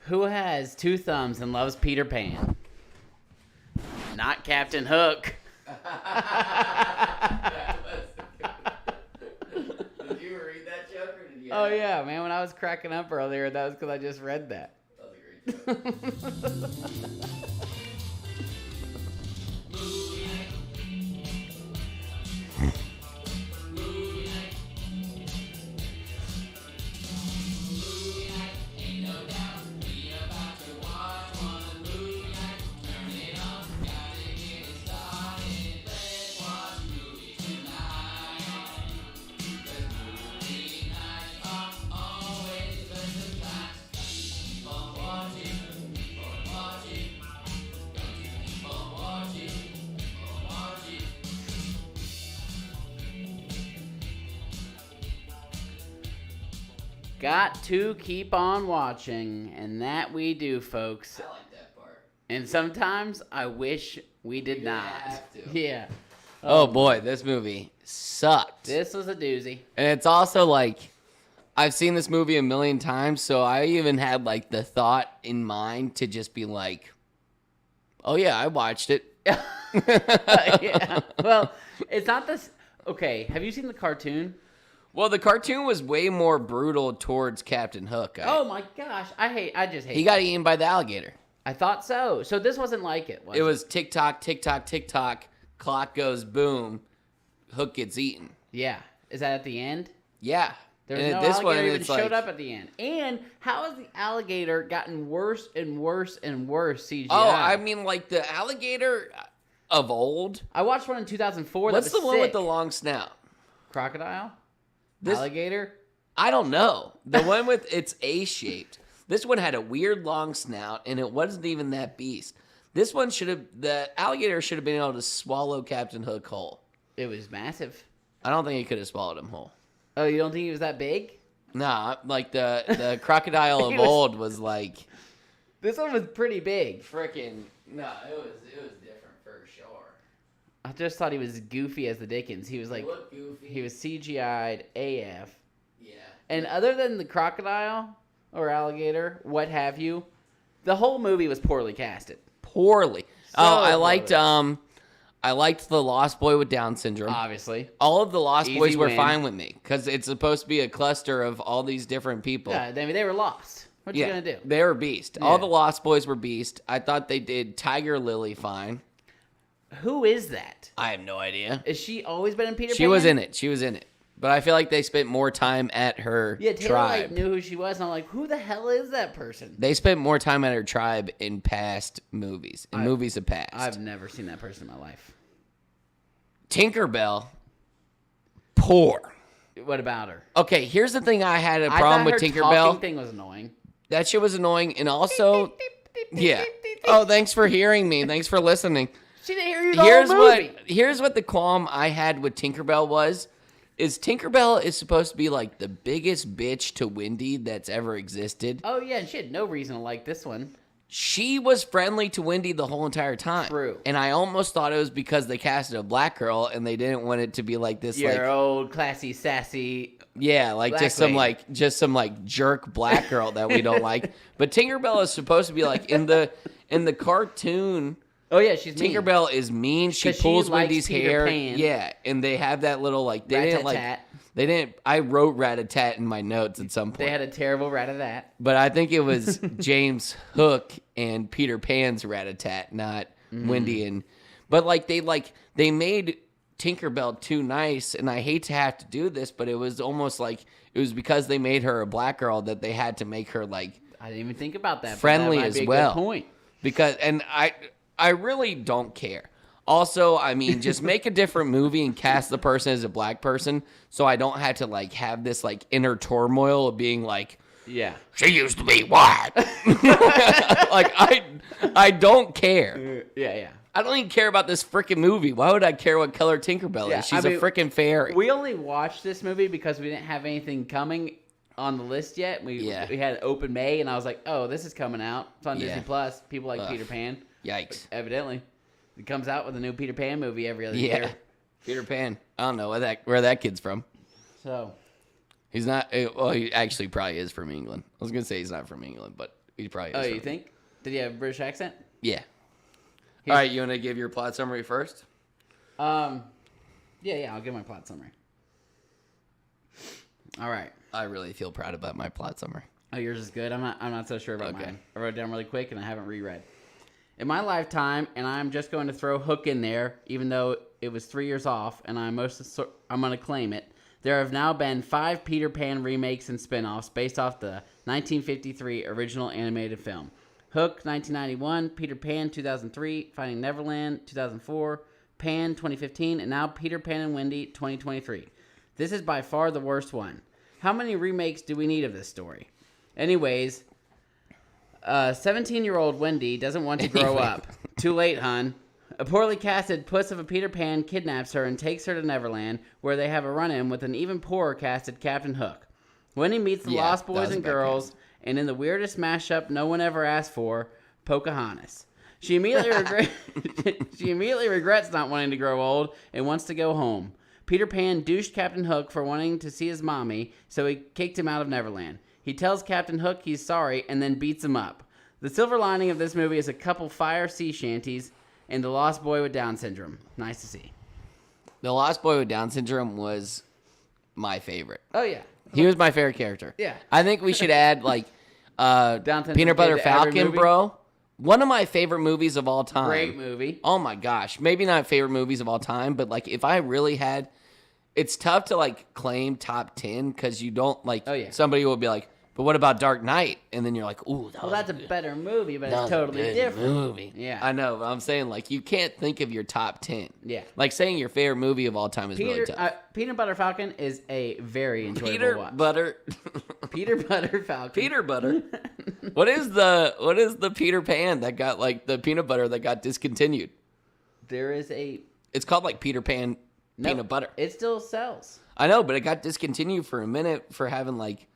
Who has two thumbs and loves Peter Pan? Not Captain Hook. Did you read that joke or did you? Oh yeah, man. When I was cracking up earlier, that was because I just read that. That was a great joke. Got to keep on watching, and that we do, folks. I like that part. And sometimes I wish we did not. have to. Yeah. Oh boy, this movie sucked. This was a doozy. And it's also like, I've seen this movie a million times, so I even had like the thought in mind to just be like, oh yeah, I watched it. Yeah. Well, it's not this. Okay, have you seen the cartoon? Well, the cartoon was way more brutal towards Captain Hook. Oh my gosh, I just hate. He got eaten by the alligator. I thought so. So this wasn't like it. Was It was tick tock, tick tock, tick tock. Clock goes boom. Hook gets eaten. Yeah. Is that at the end? Yeah. There was And no this alligator one, even it's showed like- up at the end. And how has the alligator gotten worse and worse and worse CGI? Oh, I mean, like the alligator of old. I watched one in 2004. What's that the was one with sick. the long snout? Crocodile? This- Alligator? I don't know. The one with it's A-shaped. This one had a weird long snout, and it wasn't even that beast. This one the alligator should have been able to swallow Captain Hook whole. It was massive. I don't think it could have swallowed him whole. Oh, you don't think he was that big? Nah, like the crocodile of He was- old was like This one was pretty big. freaking. No, it was different for sure. I just thought he was goofy as the Dickens. He was like, He looked goofy. he was CGI'd AF. Yeah. And other than the crocodile or alligator, what have you, the whole movie was poorly casted. Poorly. So I liked poorly. I liked the Lost Boy with Down syndrome. Obviously. All of the Lost Easy Boys were win. fine with me because it's supposed to be a cluster of all these different people. Yeah, I mean, they were lost. What you gonna do? They were beast. Yeah. All the Lost Boys were beast. I thought they did Tiger Lily fine. Who is that? I have no idea. Is she always been in Peter Pan? She was in it. She was in it. But I feel like they spent more time at her Yeah, Taylor tribe. like, knew who she was, and I'm like, who the hell is that person? They spent more time at her tribe in past movies. In movies of past. I've never seen that person in my life. Tinkerbell. Poor. What about her? Okay, here's the thing I had a I problem thought with her Tinkerbell. talking thing was annoying. That shit was annoying, and also, yeah. Oh, thanks for hearing me. Thanks for listening. She didn't hear you the whole movie. Here's what the qualm I had with Tinkerbell was, is Tinkerbell is supposed to be like the biggest bitch to Wendy that's ever existed. Oh yeah, and she had no reason to like this one. She was friendly to Wendy the whole entire time. True. And I almost thought it was because they casted a black girl and they didn't want it to be like this, Your like, old classy, sassy. yeah, like black just some like jerk black girl that we don't like. But Tinkerbell is supposed to be like in the cartoon. Oh yeah, she's mean. Tinkerbell is mean. She 'Cause she pulls likes Wendy's Peter hair. Pan. Yeah, and they have that little like they didn't like Rat-tat-tat. they didn't. I wrote rat-a-tat in my notes at some point. They had a terrible rat of that. But I think it was James Hook and Peter Pan's rat-a-tat, not Wendy and. But they made Tinkerbell too nice, and I hate to have to do this, but it was almost like it was because they made her a black girl that they had to make her like I didn't even think about that. but friendly that might as be a well. Good point. Because and I really don't care. Also, I mean, just make a different movie and cast the person as a black person, so I don't have to like have this like inner turmoil of being like, Yeah. she used to be white. Like I don't care. Yeah. I don't even care about this freaking movie. Why would I care what color Tinkerbell Yeah, is? She's I a mean, freaking fairy. We only watched this movie because we didn't have anything coming on the list yet. We had open May, and I was like, oh, this is coming out. It's on Yeah. Disney Plus. People like Ugh. Peter Pan. Yikes. Evidently. It comes out with a new Peter Pan movie every other Yeah. year. Peter Pan. I don't know where that kid's from. So, He's not. Well, he actually probably is from England. I was gonna say he's not from England, but He probably is. Oh, you from- think? Did he have a British accent? Yeah. All right, you want to give your plot summary first? Yeah, I'll give my plot summary. All right. I really feel proud about my plot summary. Oh, yours is good. I'm not so sure about Okay. mine. I wrote it down really quick and I haven't reread. In my lifetime, and I'm just going to throw Hook in there, even though it was 3 years off, and I'm going to claim it. There have now been 5 Peter Pan remakes and spin-offs based off the 1953 original animated film. Hook, 1991, Peter Pan, 2003, Finding Neverland, 2004, Pan, 2015, and now Peter Pan and Wendy, 2023. This is by far the worst one. How many remakes do we need of this story? Anyways, 17-year-old Wendy doesn't want to grow up. Too late, hun. A poorly casted puss of a Peter Pan kidnaps her and takes her to Neverland, where they have a run-in with an even poorer casted Captain Hook. Wendy meets the Lost Boys and Girls, and in the weirdest mashup no one ever asked for, Pocahontas. She immediately regrets not wanting to grow old and wants to go home. Peter Pan douched Captain Hook for wanting to see his mommy, so he kicked him out of Neverland. He tells Captain Hook he's sorry and then beats him up. The silver lining of this movie is a couple fire sea shanties and the Lost Boy with Down syndrome. Nice to see. The Lost Boy with Down syndrome was my favorite. Oh, yeah. He was my favorite character. Yeah. I think we should add, like, Down syndrome Peanut Butter to every Falcon, movie. bro. One of my favorite movies of all time. Great movie. Oh, my gosh. Maybe not favorite movies of all time, but, like, if I really had... It's tough to, like, claim top 10 because you don't, like... Oh, yeah. Somebody will be like, but what about Dark Knight? And then you're like, ooh, That's a better movie, but that it's was totally a good different. movie. Yeah. I know, but I'm saying, like, you can't think of your top 10. Yeah. Like, saying your favorite movie of all time is really tough. Peanut Butter Falcon is a very enjoyable Peter watch. Butter. Peter Butter Falcon. Peter Butter. What is the Peter Pan that got, like, the peanut butter that got discontinued? There is a... It's called, like, Peter Pan peanut butter. It still sells. I know, but it got discontinued for a minute for having, like,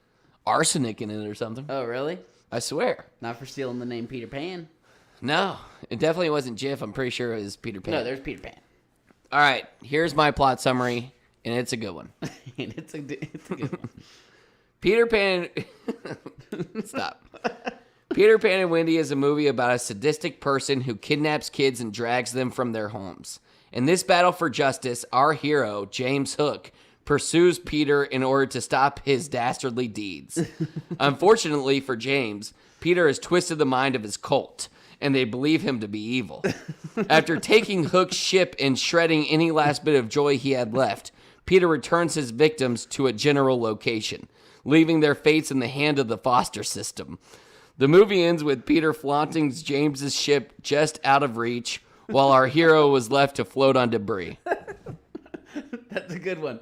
arsenic in it or something. Oh, really? I swear. Not for stealing the name Peter Pan. No, it definitely wasn't Jif. I'm pretty sure it was Peter Pan. No, there's Peter Pan. All right, here's my plot summary, and it's a good one. And it's a good one. Peter Pan... Stop. Peter Pan and Wendy is a movie about a sadistic person who kidnaps kids and drags them from their homes. In this battle for justice, our hero, James Hook, pursues Peter in order to stop his dastardly deeds. Unfortunately for James, Peter has twisted the mind of his cult, and they believe him to be evil. After taking Hook's ship and shredding any last bit of joy he had left, Peter returns his victims to a general location, leaving their fates in the hand of the foster system. The movie ends with Peter flaunting James's ship just out of reach, while our hero was left to float on debris. That's a good one.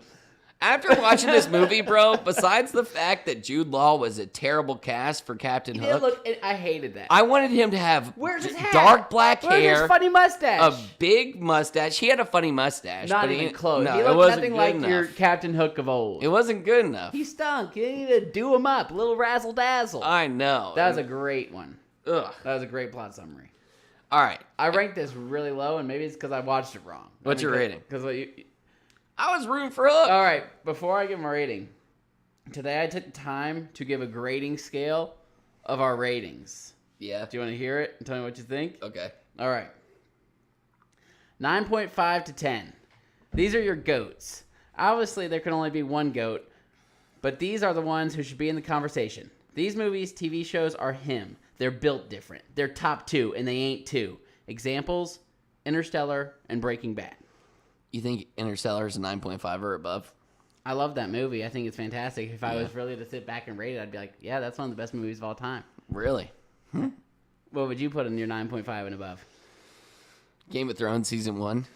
After watching this movie, bro, besides the fact that Jude Law was a terrible cast for Captain He Hook, did I hated that. I wanted him to have Where's his hat? dark black Where's hair, his funny mustache? a big mustache. He had a funny mustache. Not but even close. No, he it looked wasn't nothing good like enough. your Captain Hook of old. It wasn't good enough. He stunk. You need to do him up. A little razzle dazzle. I know. That was a great one. Ugh. That was a great plot summary. All right. I ranked this really low, and maybe it's because I watched it wrong. What's your rating? Because I was rooting for Hook. all right, before I give my rating, today I took the time to give a grading scale of our ratings. Yeah. Do you want to hear it and tell me what you think? Okay. All right. 9.5 to 10. These are your goats. Obviously, there can only be one goat, but these are the ones who should be in the conversation. These movies, TV shows are him. They're built different. They're top 2, and they ain't 2. Examples, Interstellar and Breaking Bad. You think Interstellar is a 9.5 or above? I love that movie. I think it's fantastic. If I was really to sit back and rate it, I'd be like, yeah, that's one of the best movies of all time. Really? What would you put in your 9.5 and above? Game of Thrones season 1.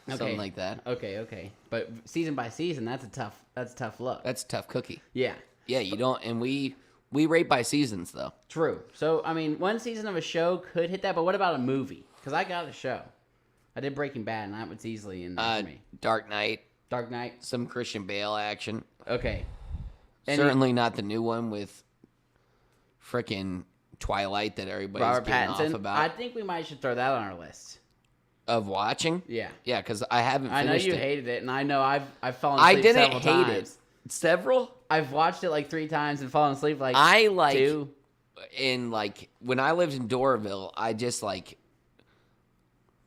Something like that. Okay. But season by season, that's a tough look. That's a tough cookie. Yeah. Yeah, you don't, and we rate by seasons though. True. So, I mean, one season of a show could hit that, but what about a movie? Because I got a show. I did Breaking Bad, and that was easily in there for me. Dark Knight, Dark Knight. some Christian Bale action. Okay. Certainly not the new one with frickin' Twilight that everybody's Robert getting off Pattinson. about. I think we might should throw that on our list. Of watching? Yeah. Yeah, because I haven't I finished know you it. hated it, and I know I've fallen I asleep didn't several hate times. it. Several? I've watched it like 3 times and fallen asleep like I like 2. in like when I lived in Doraville, I just like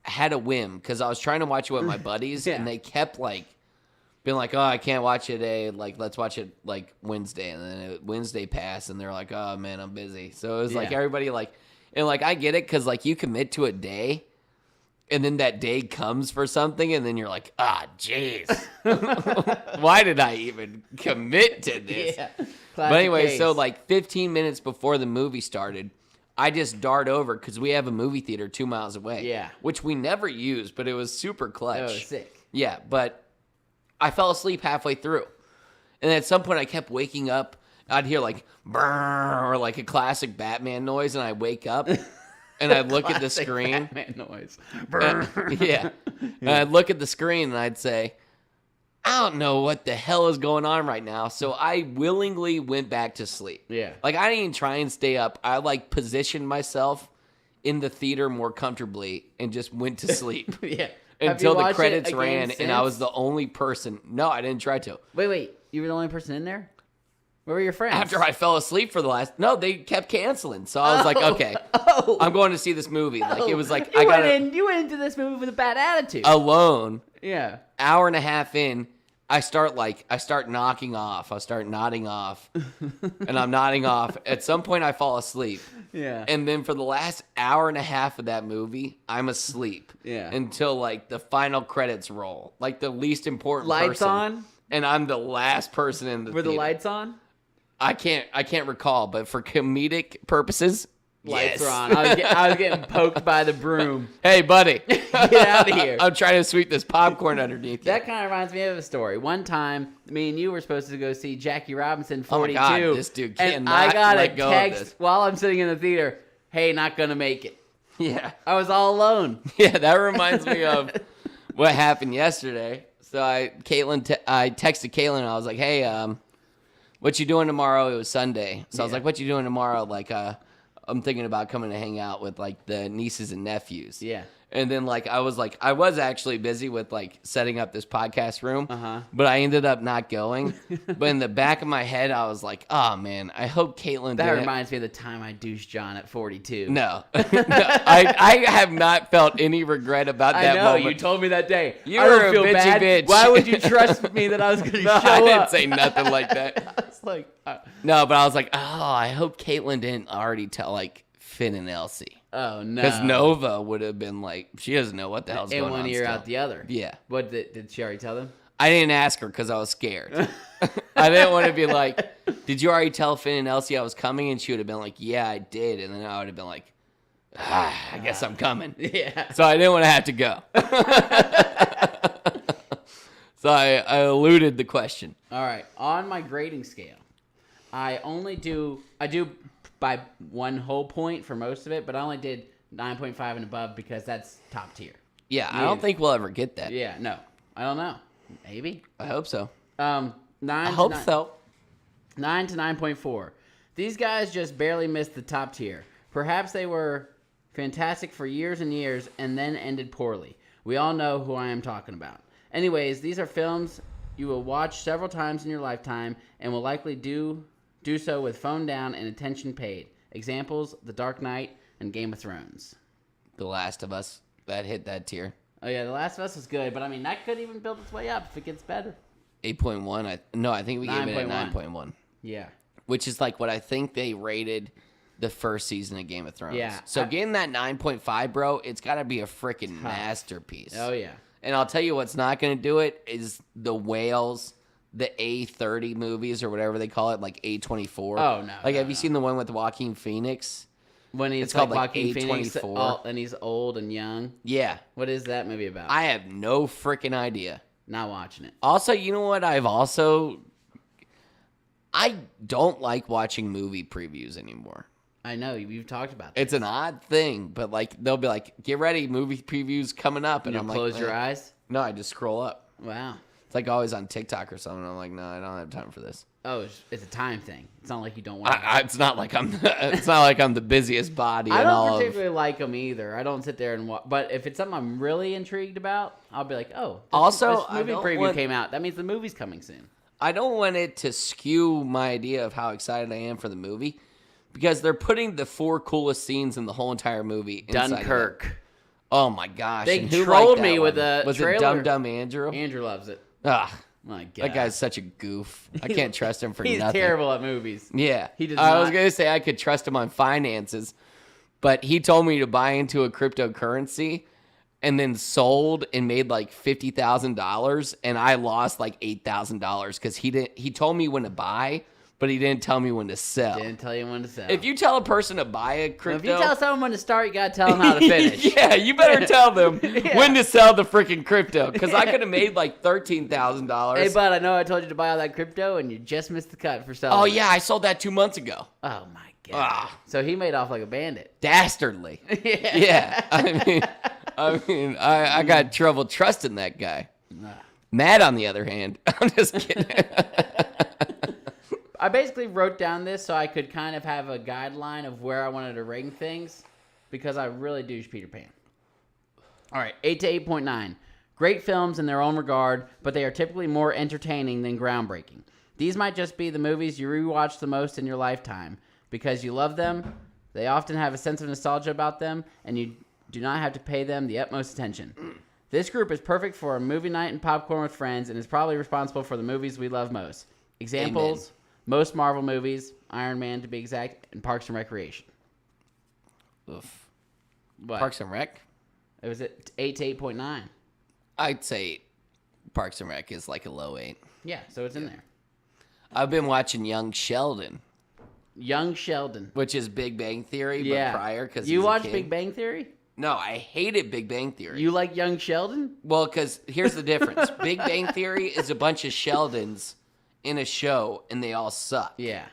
had a whim because I was trying to watch it with my buddies, Yeah. and they kept like being like, "Oh, I can't watch it today. Like, let's watch it like Wednesday." And then Wednesday passed, and they're like, "Oh man, I'm busy." So it was like Yeah. everybody like, and like I get it because like you commit to a day. And then that day comes for something, and then you're like, jeez. Why did I even commit to this? Yeah. But Classic anyway, case. so like 15 minutes before the movie started, I just dart over because we have a movie theater 2 miles away. Yeah. Which we never used, but it was super clutch. Oh, sick. Yeah, but I fell asleep halfway through. And at some point, I kept waking up. I'd hear like, brrr, or like a classic Batman noise, and I wake up. And I'd look at the Classic screen. Batman noise. Yeah. And I'd look at the screen and I'd say, I don't know what the hell is going on right now. So I willingly went back to sleep. Yeah. Like I didn't even try and stay up. I like positioned myself in the theater more comfortably and just went to sleep Yeah. until the Have you watched it credits again ran and I was since? the only person. No, I didn't try to. Wait. You were the only person in there? Where were your friends? After I fell asleep for the last, no, they kept canceling. So I was like, okay, I'm going to see this movie. Like it was like, you I got you went into this movie with a bad attitude. alone. Yeah. Hour and a half in, I start knocking off. I start nodding off, and I'm nodding off. At some point, I fall asleep, Yeah. and then for the last hour and a half of that movie, I'm asleep. Yeah. Until like the final credits roll, like the least important Lights person, on? and I'm the last person in the. Were the theater. lights on? I can't recall, but for comedic purposes, Lights yes. are on. I was getting poked by the broom. Hey, buddy, Get out of here. I'm trying to sweep this popcorn underneath you. That kind of reminds me of a story. One time, me and you were supposed to go see Jackie Robinson Oh my 42. God, this dude and cannot I got let a go of text this. while I'm sitting in the theater, hey, not going to make it. Yeah. I was all alone. Yeah, that reminds me of what happened yesterday. So I texted Caitlin and I was like, "Hey, what you doing tomorrow?" It was Sunday, so I was Yeah. like, "What you doing tomorrow?" Like, I'm thinking about coming to hang out with like the nieces and nephews. Yeah. And then I was actually busy with like setting up this podcast room, Uh-huh. but I ended up not going. But in the back of my head, I was like, "Oh man, I hope Caitlin." That didn't- reminds me of the time I douched John at 42. No, no, I have not felt any regret about I that know. moment. You told me that day. You I were don't a feel bitchy bad. bitch. Why would you trust me that I was going to No, show I didn't up? say nothing like that. I was like, No, but I was like, oh, I hope Caitlin didn't already tell like Finn and Elsie. oh, no. Because Nova would have been like, she doesn't know what the hell's in going one on. ear, still. out the other. Yeah. What did she already tell them? I didn't ask her because I was scared. I didn't want to be like, did you already tell Finn and Elsie I was coming? And she would have been like, yeah, I did. And then I would have been like, I guess I'm coming. Yeah. So I didn't want to have to go. So I eluded the question. All right. On my grading scale, I do by one whole point for most of it, but I only did 9.5 and above because that's top tier. Yeah, I don't think we'll ever get that. Yeah, no. I don't know. Maybe. I hope so. 9 I to hope 9 so. 9 to 9.4. These guys just barely missed the top tier. Perhaps they were fantastic for years and years and then ended poorly. We all know who I am talking about. Anyways, these are films you will watch several times in your lifetime and will likely do so with phone down and attention paid. Examples: The Dark Knight and Game of Thrones. The Last of Us, that hit that tier. Oh yeah, The Last of Us was good, but I mean that could even build its way up if it gets better. 8.1. I think we gave it a 9.1. 9.1. Yeah. Which is like what I think they rated the first season of Game of Thrones. Yeah. So getting that 9.5, bro, it's got to be a freaking masterpiece. Oh yeah. And I'll tell you what's not going to do it is the Whales, the A30 movies or whatever they call it, like A24. Oh, no, Like, no, have you seen the one with Joaquin Phoenix? When he's It's called, like, Joaquin Phoenix, A24. and he's old and young. Yeah. What is that movie about? I have no freaking idea. Not watching it. Also, you know what? I don't like watching movie previews anymore. I know you've talked about that. It's an odd thing, but like they'll be like, "Get ready, movie previews coming up," and You I'm close like, your "Eh." eyes. No, I just scroll up. Wow. It's like always on TikTok or something. I'm like, no, I don't have time for this. Oh, it's a time thing. It's not like you don't want. It's not like I'm. It's not like I'm the busiest body. I in all don't of, particularly like them either. I don't sit there and watch. But if it's something I'm really intrigued about, I'll be like, oh. Also, this I movie don't preview want- came out. That means the movie's coming soon. I don't want it to skew my idea of how excited I am for the movie, because they're putting the 4 coolest scenes in the whole entire movie inside of it. Dunkirk. Oh my gosh! They and who trolled liked that me with one? a Was trailer. it Dumb Dumb Andrew? Andrew loves it. Ah, My God. that guy's such a goof. I can't trust him for He's nothing. terrible at movies. Yeah, He does I was not- gonna say I could trust him on finances, but he told me to buy into a cryptocurrency, and then sold and made like $50,000, and I lost like $8,000 because he didn't. He told me when to buy, but he didn't tell me when to sell. Didn't tell you when to sell. If you tell a person to buy a Well, crypto, if you tell someone when to start, you gotta tell them how to finish. yeah, you better tell them Yeah. when to sell the freaking crypto because I could have made like $13,000. Hey, bud, I know I told you to buy all that crypto, and you just missed the cut for selling. Oh it. yeah, I sold that 2 months ago. Oh my God. Ah. So he made off like a bandit. Dastardly. Yeah, I got trouble trusting that guy. Matt, on the other hand, I'm just kidding. I basically wrote down this so I could kind of have a guideline of where I wanted to rank things because I really douche Peter Pan. All right, 8 to 8.9. Great films in their own regard, but they are typically more entertaining than groundbreaking. These might just be the movies you rewatch the most in your lifetime because you love them. They often have a sense of nostalgia about them, and you do not have to pay them the utmost attention. This group is perfect for a movie night and popcorn with friends and is probably responsible for the movies we love most. Examples, Amen. most Marvel movies, Iron Man to be exact, and Parks and Recreation. Oof. What? Parks and Rec? It was at 8 to 8.9. I'd say Parks and Rec is like a low 8. Yeah, so it's in there. I've been watching Young Sheldon, Young Sheldon. which is Big Bang Theory, Yeah. but prior because You watched Big Bang Theory? No, I hated Big Bang Theory. You like Young Sheldon? Well, because here's the difference. Big Bang Theory is a bunch of Sheldons in a show, and they all suck. Yeah.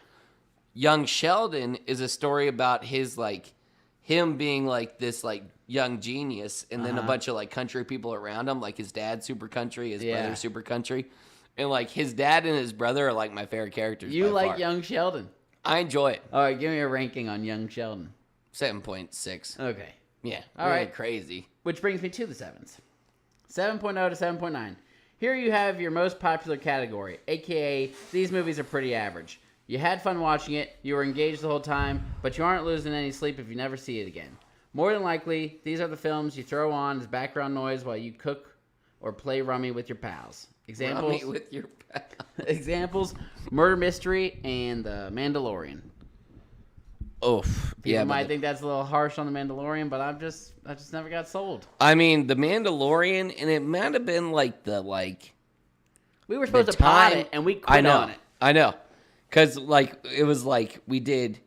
Young Sheldon is a story about him being like this like young genius, and then a bunch of like country people around him, like his dad super country, his brother super country, and like his dad and his brother are like my favorite characters. You by like far. Young Sheldon? I enjoy it. All right, give me a ranking on Young Sheldon. 7.6. Okay. Yeah, All really right. crazy. Which brings me to the 7s. 7.0 to 7.9. Here you have your most popular category, aka these movies are pretty average. You had fun watching it, you were engaged the whole time, but you aren't losing any sleep if you never see it again. More than likely, these are the films you throw on as background noise while you cook or play rummy with your pals. Examples: Rummy with your pal. examples: Murder Mystery and The Mandalorian. Oof. People Yeah, might but think that's a little harsh on The Mandalorian, but I just never got sold. I mean, The Mandalorian, and it might have been like the like. We were supposed the to pod time- it, and we quit I know, on it. I know, because like it was like we did.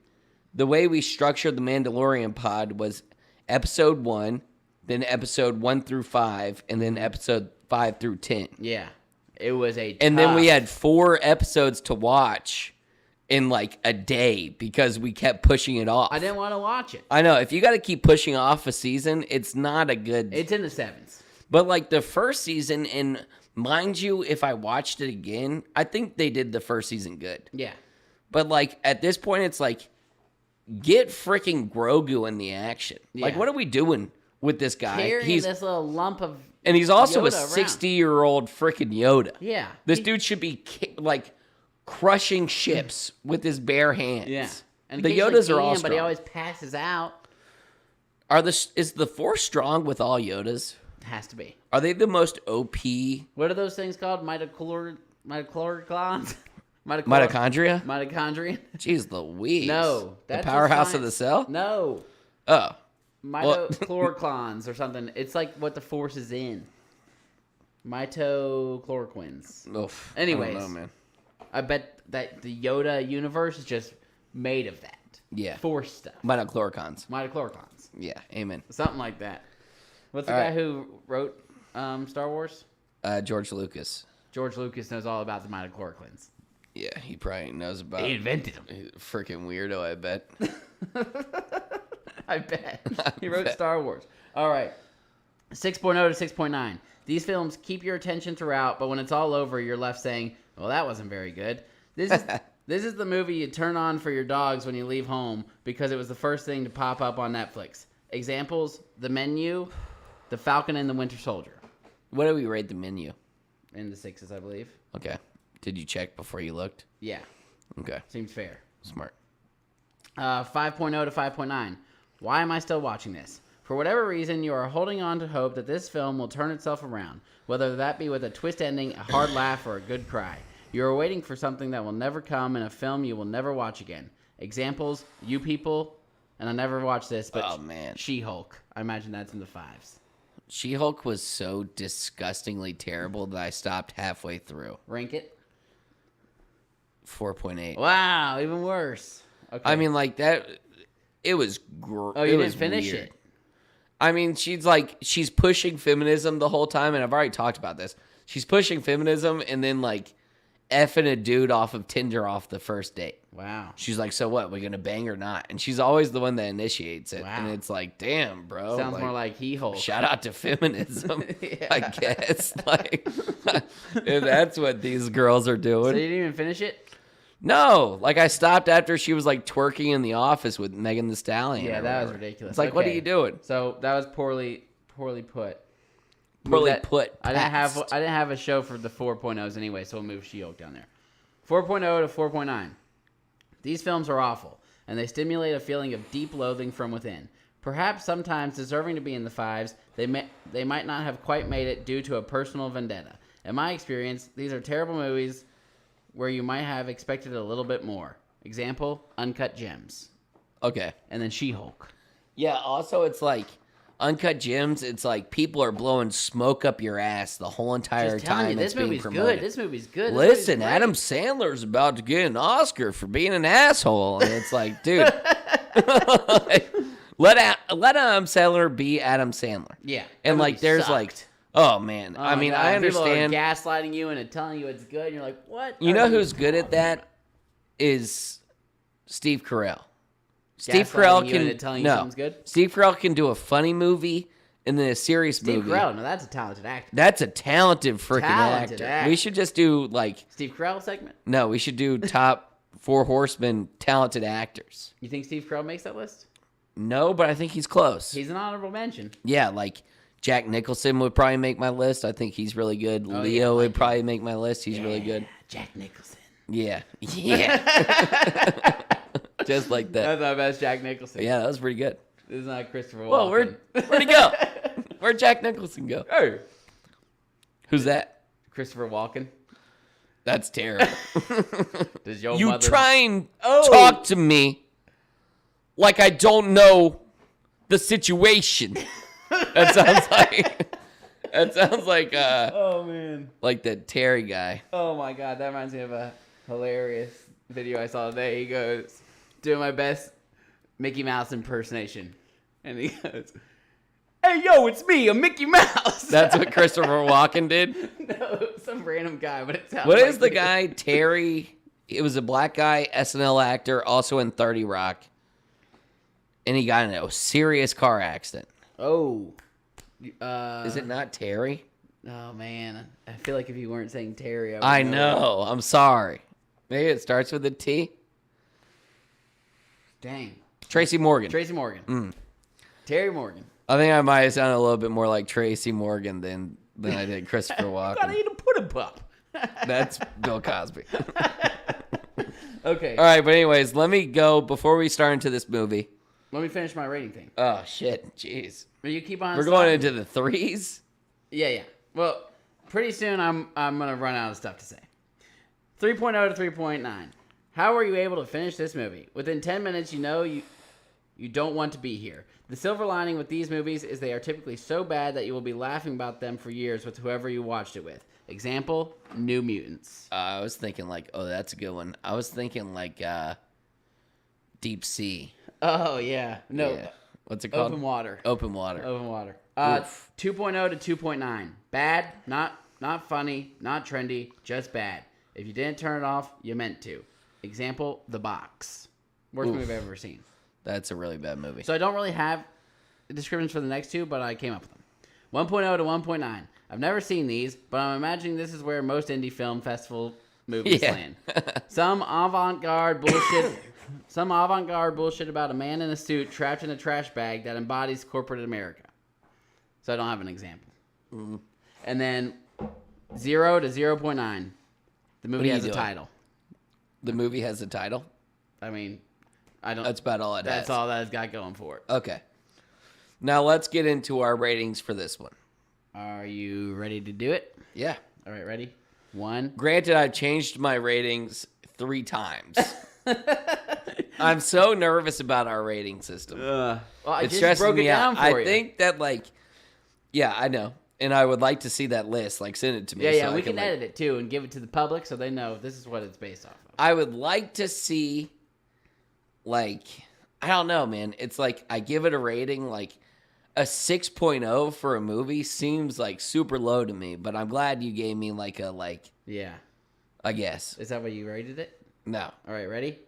The way we structured the Mandalorian pod was episode 1, then episode 1 through 5, and then episode 5 through 10. Yeah, it was And then we tough- had 4 episodes to watch in like a day because we kept pushing it off. I didn't want to watch it. I know, if you got to keep pushing off a season, it's not a good. It's in the 7s. But like the first season, and mind you, if I watched it again, I think they did the first season good. Yeah, But like at this point, it's like, get freaking Grogu in the action. Like, Yeah. what are we doing with this guy? carrying this little lump of And he's also a Yoda around. 60-year-old freaking Yoda. Yeah, This dude should be like crushing ships with his bare hands. Yeah, and the occasionally Yodas are all can, strong. but he always passes out. Is the Force strong with all Yodas? Has to be. Are they the most OP What are those things called? Mitochondrions? mitochondria? Mitochondrion? Jeez Louise. No, the that's powerhouse of science- the cell? No, Oh. mitochloricons or something. It's like what the Force is in. Mitochloroquins. Oof. Anyways. I don't know, man. I bet that the Yoda universe is just made of that. Yeah. Force stuff. Mitochloricons. Mitochloricons. Yeah, amen. Something like that. What's the All guy right. who wrote Star Wars? George Lucas. George Lucas knows all about the mitochloricons. Yeah, he probably knows about. He invented them. He's a freaking weirdo, I bet. I bet. He wrote Star Wars. All right. 6.0 to 6.9. These films keep your attention throughout, but when it's all over, you're left saying, well, that wasn't very good. This is the movie you turn on for your dogs when you leave home because it was the first thing to pop up on Netflix. Examples: The Menu, The Falcon and the Winter Soldier. What do we rate the menu? In the 6s, I believe. Okay. Did you check before you looked? Yeah, Okay. seems fair. Smart. 5.0 to 5.9. Why am I still watching this? For whatever reason, you are holding on to hope that this film will turn itself around, whether that be with a twist ending, a hard laugh, or a good cry. You are waiting for something that will never come in a film you will never watch again. Examples, You People, and I never watched this, but Oh, man. She-Hulk. I imagine that's in the 5s. She-Hulk was so disgustingly terrible that I stopped halfway through. Rank it. 4.8. Wow, even worse. Okay. I mean, like that. It was. Oh, you didn't finish it. I mean, she's pushing feminism the whole time, and I've already talked about this. She's pushing feminism, and then like effing a dude off of Tinder off the first date. Wow. She's like, so what? We gonna bang or not? And she's always the one that initiates it. Wow. And it's like, damn, bro. Sounds more like He-Hulk. Shout out to feminism, Yeah. I guess. Like, if that's what these girls are So doing. you didn't even finish it? No, like I stopped after she was like twerking in the office with Megan Thee Stallion. Yeah, or that was whatever. ridiculous. It's like, what are Okay. you doing? So that was poorly put. Poorly That- put. I didn't Past. have a show for the 4.0s anyway, so we'll move She-Hulk down there. 4.0 to 4.9. These films are awful, and they stimulate a feeling of deep loathing from within. Perhaps sometimes deserving to be in the 5s, they might not have quite made it due to a personal vendetta. In my experience, these are terrible movies where you might have expected a little bit more. Example, Uncut Gems. Okay. And then She-Hulk. Yeah, also it's like Uncut Gems, it's like people are blowing smoke up your ass the whole entire Just telling time you, this it's being movie's promoted. good. This movie's good. This Listen, movie's great. Adam Sandler's about to get an Oscar for being an asshole. And it's like, dude, like, let Adam Sandler be Adam Sandler. Yeah. And that like, movie there's sucked. like, oh man. Oh I my mean, God, I people are understand. gaslighting you and telling you it's good. And you're like, what? You are know you who's good at talking that? Is Steve Carell. Steve Gaslighting Carell you can into telling you no. something's good? Steve Carell can do a funny movie and then a serious Steve movie. Carell. No, that's a talented actor. That's a talented freaking Talented actor. actor. We should just do like Steve Carell segment. no, we should do top 4 horsemen talented actors. You think Steve Carell makes that list? No, but I think he's close. He's an honorable mention. Yeah, like Jack Nicholson would probably make my list. I think he's really good. Oh, Leo yeah, I like would probably make my list. He's really good. Jack Nicholson. Yeah. Yeah. Just like that. That's my best Jack Nicholson. Yeah, that was pretty good. This is not Christopher Walken. Well, where'd he go? Where'd Jack Nicholson go? Hey. Who's that? Christopher Walken. That's terrible. Does your You mother... try and Oh. talk to me like I don't know the situation. That sounds like Oh, man. like that Terry guy. Oh, my God. That reminds me of a hilarious video I saw today. He goes, doing my best Mickey Mouse impersonation. And he goes, hey, yo, it's me, a Mickey Mouse. That's what Christopher Walken did. No, some random guy, but it sounds What like is the me. guy Terry? It was a black guy, SNL actor, also in 30 Rock. And he got in a serious car accident. Oh. Is it not Terry? Oh, man. I feel like if you weren't saying Terry, would I know. I'm sorry. Maybe it starts with a T. Dang. Tracy Morgan. Tracy Morgan. Terry Morgan. I think I might have sounded a little bit more like Tracy Morgan than I did Christopher Gotta Walken. eat a pudding pup. That's Bill Cosby. Okay. All right, but anyways, let me go before we start into this movie. Let me finish my rating thing. Oh shit, jeez. Will you keep on? We're going into the 3s. Yeah. Well, pretty soon I'm gonna run out of stuff to say. 3.0 to 3.9. How were you able to finish this movie? Within 10 minutes, you know you don't want to be here. The silver lining with these movies is they are typically so bad that you will be laughing about them for years with whoever you watched it with. Example, New Mutants. I was thinking like, oh, that's a good one. I was thinking like Deep Sea. Oh, yeah. No. Yeah. What's it called? Open Water. Open Water. Open Water. Oof. 2.0 to 2.9. Bad, not funny, not trendy, just bad. If you didn't turn it off, you meant to. Example, The Box. Worst Oof. movie I've ever seen. That's a really bad movie. So I don't really have descriptions for the next two, but I came up with them. 1.0 to 1.9. I've never seen these, but I'm imagining this is where most indie film festival movies Yeah. land. Some avant-garde bullshit about a man in a suit trapped in a trash bag that embodies corporate America. So I don't have an example. Mm-hmm. And then 0 to 0.9. The movie are you has a doing? title. The movie has a title. I mean, I don't. That's about all it has. That's all that it's got going for it. Okay. Now let's get into our ratings for this one. Are you ready to do it? Yeah. All right, ready? 1. Granted, I've changed my ratings 3 times. I'm so nervous about our rating system. Well, I It just stresses broke it me down out. for you. I think that, like, yeah, I know. And I would like to see that list. Like, send it to me. Yeah, so we I can like, edit it too and give it to the public so they know this is what it's based off of. I would like to see, like, I don't know, man. It's like I give it a rating, like, a 6.0 for a movie seems like super low to me, but I'm glad you gave me like a, Yeah. I guess. Is that what you rated it? No. All right, ready?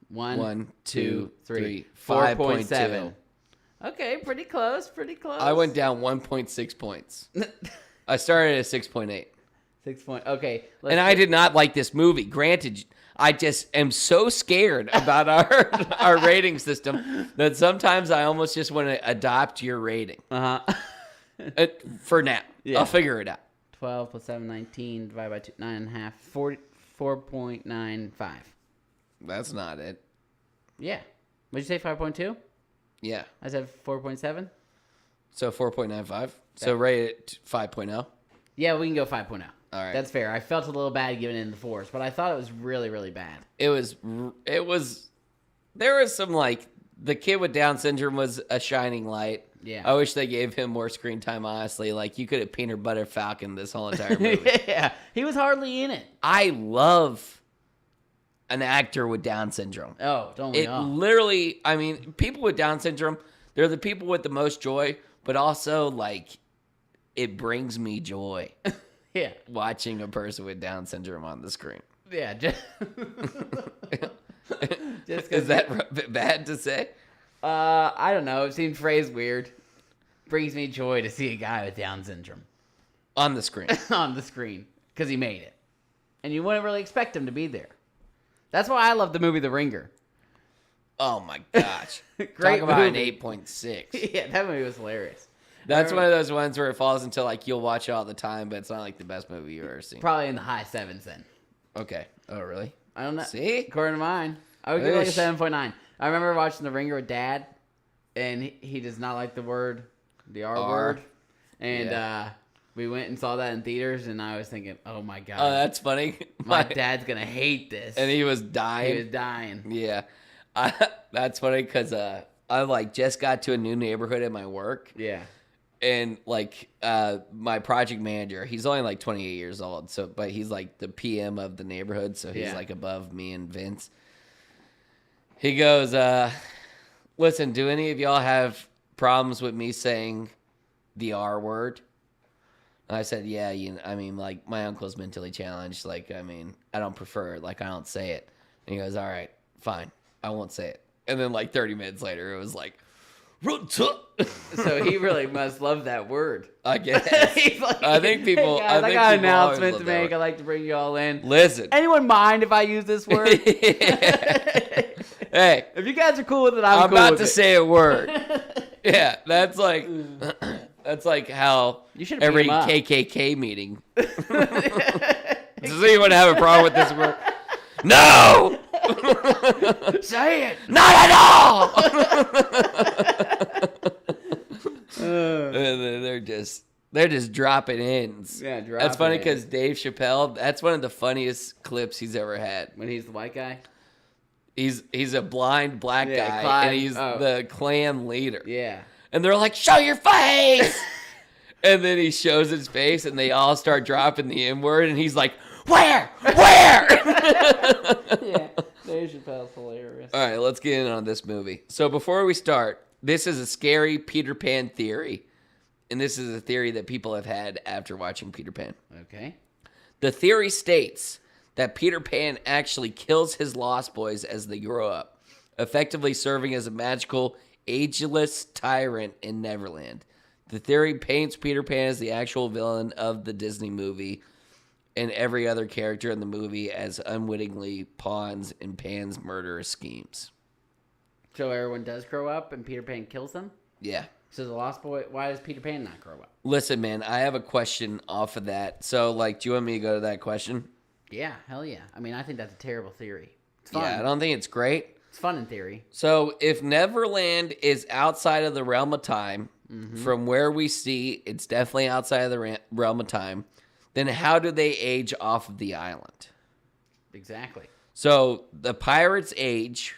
1, 2, 3, 4.7. 5.2. Okay, pretty close, pretty close. I went down 1.6 points. I started at 6.8. 6 point. Okay. And I did not like this movie. Granted, I just am so scared about our rating system that sometimes I almost just want to adopt your rating. For now. Yeah. I'll figure it out. 12 plus 7, 19, divided by 2, 9.5, 4.95. That's not it. Yeah. What'd you say, 5.2? Yeah. I said 4.7? So 4.95. So rate it 5.0. Yeah, we can go 5.0. All right. That's fair. I felt a little bad giving it in the 4s, but I thought it was really, really bad. There was some, like, the kid with Down syndrome was a shining light. Yeah. I wish they gave him more screen time, honestly. Like, you could have peanut butter Falcon this whole entire movie. Yeah. He was hardly in it. I love an actor with Down syndrome. Oh, don't we It all? literally, I mean, people with Down syndrome, they're the people with the most joy, but also, like, it brings me joy Yeah. watching a person with Down syndrome on the screen. Yeah. Just Is that bad to say? I don't know. It seemed phrased weird. Brings me joy to see a guy with Down syndrome On the screen. on the screen because he made it, and you wouldn't really expect him to be there. That's why I love the movie The Ringer. Oh my gosh. Great Talk about movie. an 8.6. Yeah, that movie was hilarious. That's one of those ones where it falls into like you'll watch it all the time, but it's not like the best movie you've ever seen. Probably in the high 7s then. Okay. Oh, really? I don't know. See? According to mine, I would give it like a Ish. 7.9. I remember watching The Ringer with Dad, and he does not like the R word. And Yeah. we went and saw that in theaters, and I was thinking, oh my God. Oh, that's funny. my dad's going to hate this. And he was dying. He was dying. Yeah. That's funny because I like just got to a new neighborhood at my work. Yeah. And like my project manager, he's only like 28 years old, but he's like the PM of the neighborhood, so he's like above me and Vince. He goes, listen, do any of y'all have problems with me saying the R word? And I said, yeah, I mean, like my uncle's mentally challenged. Like, I mean, I don't prefer it. Like, I don't say it. And he goes, all right, fine, I won't say it. And then like 30 minutes later, it was like, So he really must love that word. I guess. He's like, I think people. Hey guys, I I think got an people always announcement love to that make. word. I'd like to bring you all in. Listen. Anyone mind if I use this word? Hey, If you guys are cool with it, I'm cool about with to it. say a word. Yeah, that's like how You should have every beat him up. KKK meeting. Does anyone have a problem with this word? No, Say it. not at all. And then they're just dropping ins. Yeah, That's funny dropping because Dave Chappelle. That's one of the funniest clips he's ever had. When he's the white guy? He's a blind black Yeah, guy, Clyde. and he's the Klan leader. Yeah. And they're like, "Show your face!" And then he shows his face, and they all start dropping the N word, and he's like, "Where? Where?" Yeah. Dave Chappelle's hilarious. All right, let's get in on this movie. So before we start, this is a scary Peter Pan theory, and this is a theory that people have had after watching Peter Pan. Okay. The theory states that Peter Pan actually kills his lost boys as they grow up, effectively serving as a magical, ageless tyrant in Neverland. The theory paints Peter Pan as the actual villain of the Disney movie and every other character in the movie as unwittingly pawns in Pan's murderous schemes. So everyone does grow up and Peter Pan kills them? Yeah. So the Lost Boy, why does Peter Pan not grow up? Listen, man, I have a question off of that. So, like, do you want me to go to that question? Yeah, hell yeah. I mean, I think that's a terrible theory. It's fun. Yeah, I don't think it's great. It's It's fun in theory. So if Neverland is outside of the realm of time, from where we see, it's definitely outside of the realm of time, then how do they age off of the island? Exactly. So the pirates age.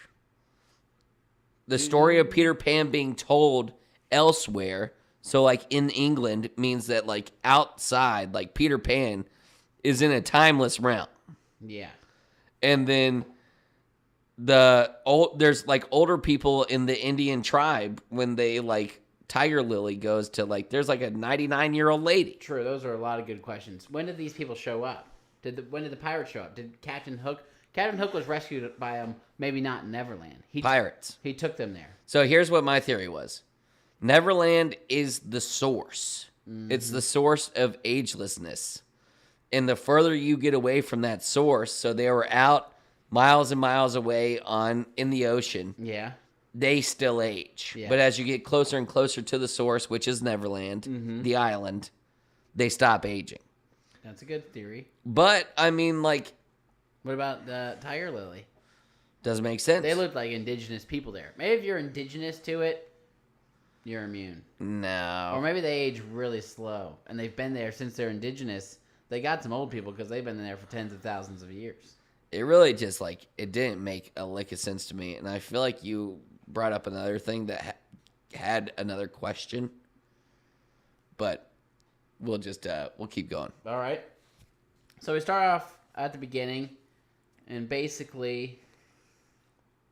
The story of Peter Pan being told elsewhere, so like in England, means that like outside, like Peter Pan is in a timeless realm. Yeah. And then there's like older people in the Indian tribe when they like Tiger Lily goes to like there's like a 99-year-old lady. True. Those are a lot of good questions. When did these people show up? When did the pirates show up? Did Captain Hook? Captain Hook was rescued by maybe not in Neverland. Pirates. He took them there. So here's what my theory was. Neverland is the source. It's the source of agelessness. And the further you get away from that source, so they were out miles and miles away in the ocean. Yeah. They still age. Yeah. But as you get closer and closer to the source, which is Neverland, the island, they stop aging. That's a good theory. But, I mean, like... What about the Tiger Lily? Doesn't make sense. They look like indigenous people there. Maybe if you're indigenous to it, you're immune. No. Or maybe they age really slow, and they've been there since they're indigenous. They got some old people because they've been there for tens of thousands of years. It really just, like, it didn't make a lick of sense to me. And I feel like you brought up another thing that had another question. But we'll just, we'll keep going. All right. So we start off at the beginning, and basically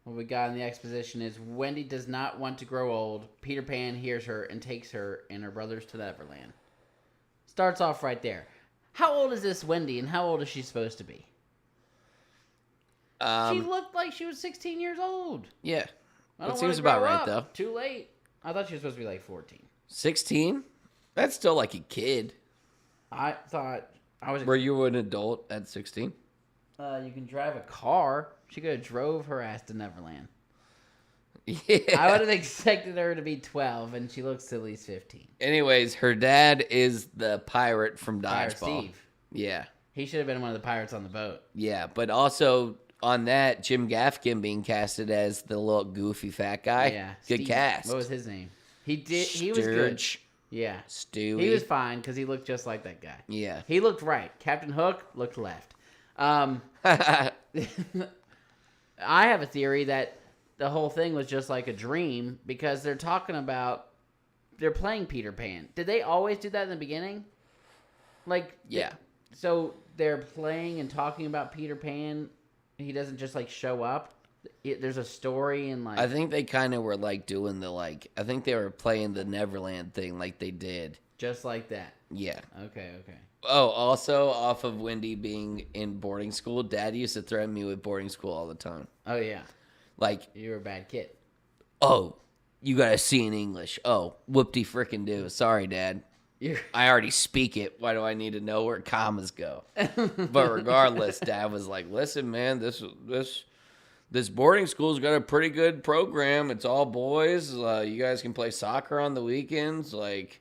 what we got in the exposition is Wendy does not want to grow old. Peter Pan hears her and takes her and her brothers to Neverland. Starts off right there. How old is this Wendy, and how old is she supposed to be? She looked like she was 16 years old. Yeah. I That don't seems wanna about grow right, up. though. Too late. I thought she was supposed to be like 14. 16? That's still like a kid. I thought I was. Were you an adult at 16? You can drive a car. She could have drove her ass to Neverland. Yeah. I would have expected her to be 12, and she looks at least 15. Anyways, her dad is the pirate from Pirate Dodgeball. Steve. Yeah. He should have been one of the pirates on the boat. Yeah, but also on that, Jim Gaffigan being casted as the little goofy fat guy. Yeah. Good Steve. cast. What was his name? He was good. Sturge, Yeah. Stewie. He was fine because he looked just like that guy. Yeah. He looked right. Captain Hook looked left. I have a theory that the whole thing was just like a dream because they're playing Peter Pan. Did they always do that in the beginning? Like, Yeah. So they're playing and talking about Peter Pan. He doesn't just like show up. There's a story and like. I think they kind of were like doing I think they were playing the Neverland thing like they did. Just like that. Yeah. Okay. Oh, also off of Wendy being in boarding school, Dad used to threaten me with boarding school all the time. Oh yeah. Like, You were a bad kid. oh, you gotta see in English. Oh, whoop-de frickin' do. Sorry, Dad. I already speak it. Why do I need to know where commas go? But regardless, Dad was like, listen, man, this boarding school's got a pretty good program. It's all boys. You guys can play soccer on the weekends. Like,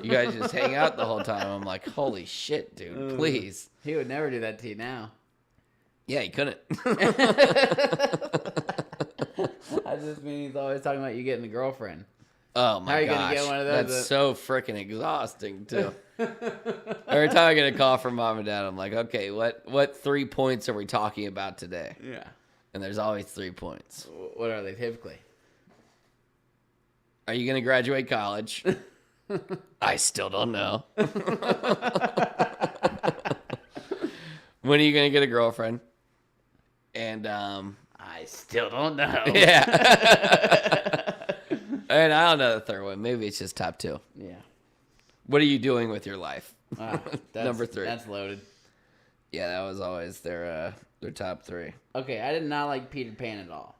you guys just hang out the whole time. I'm like, holy shit, dude, please. He would never do that to you now. Yeah, he couldn't. I just mean he's always talking about you getting a girlfriend. Oh my How are you gosh, gonna get one of those? that's so freaking exhausting too. Every time I get a call from Mom and Dad, I'm like, okay, what 3 points are we talking about today? Yeah. And there's always 3 points. What are they typically? Are you gonna graduate college? I still don't know. When are you gonna get a girlfriend? And I still don't know. yeah. And I don't know the third one. Maybe it's just top 2. Yeah. What are you doing with your life? Number 3. That's loaded. Yeah, that was always their top 3. Okay, I did not like Peter Pan at all.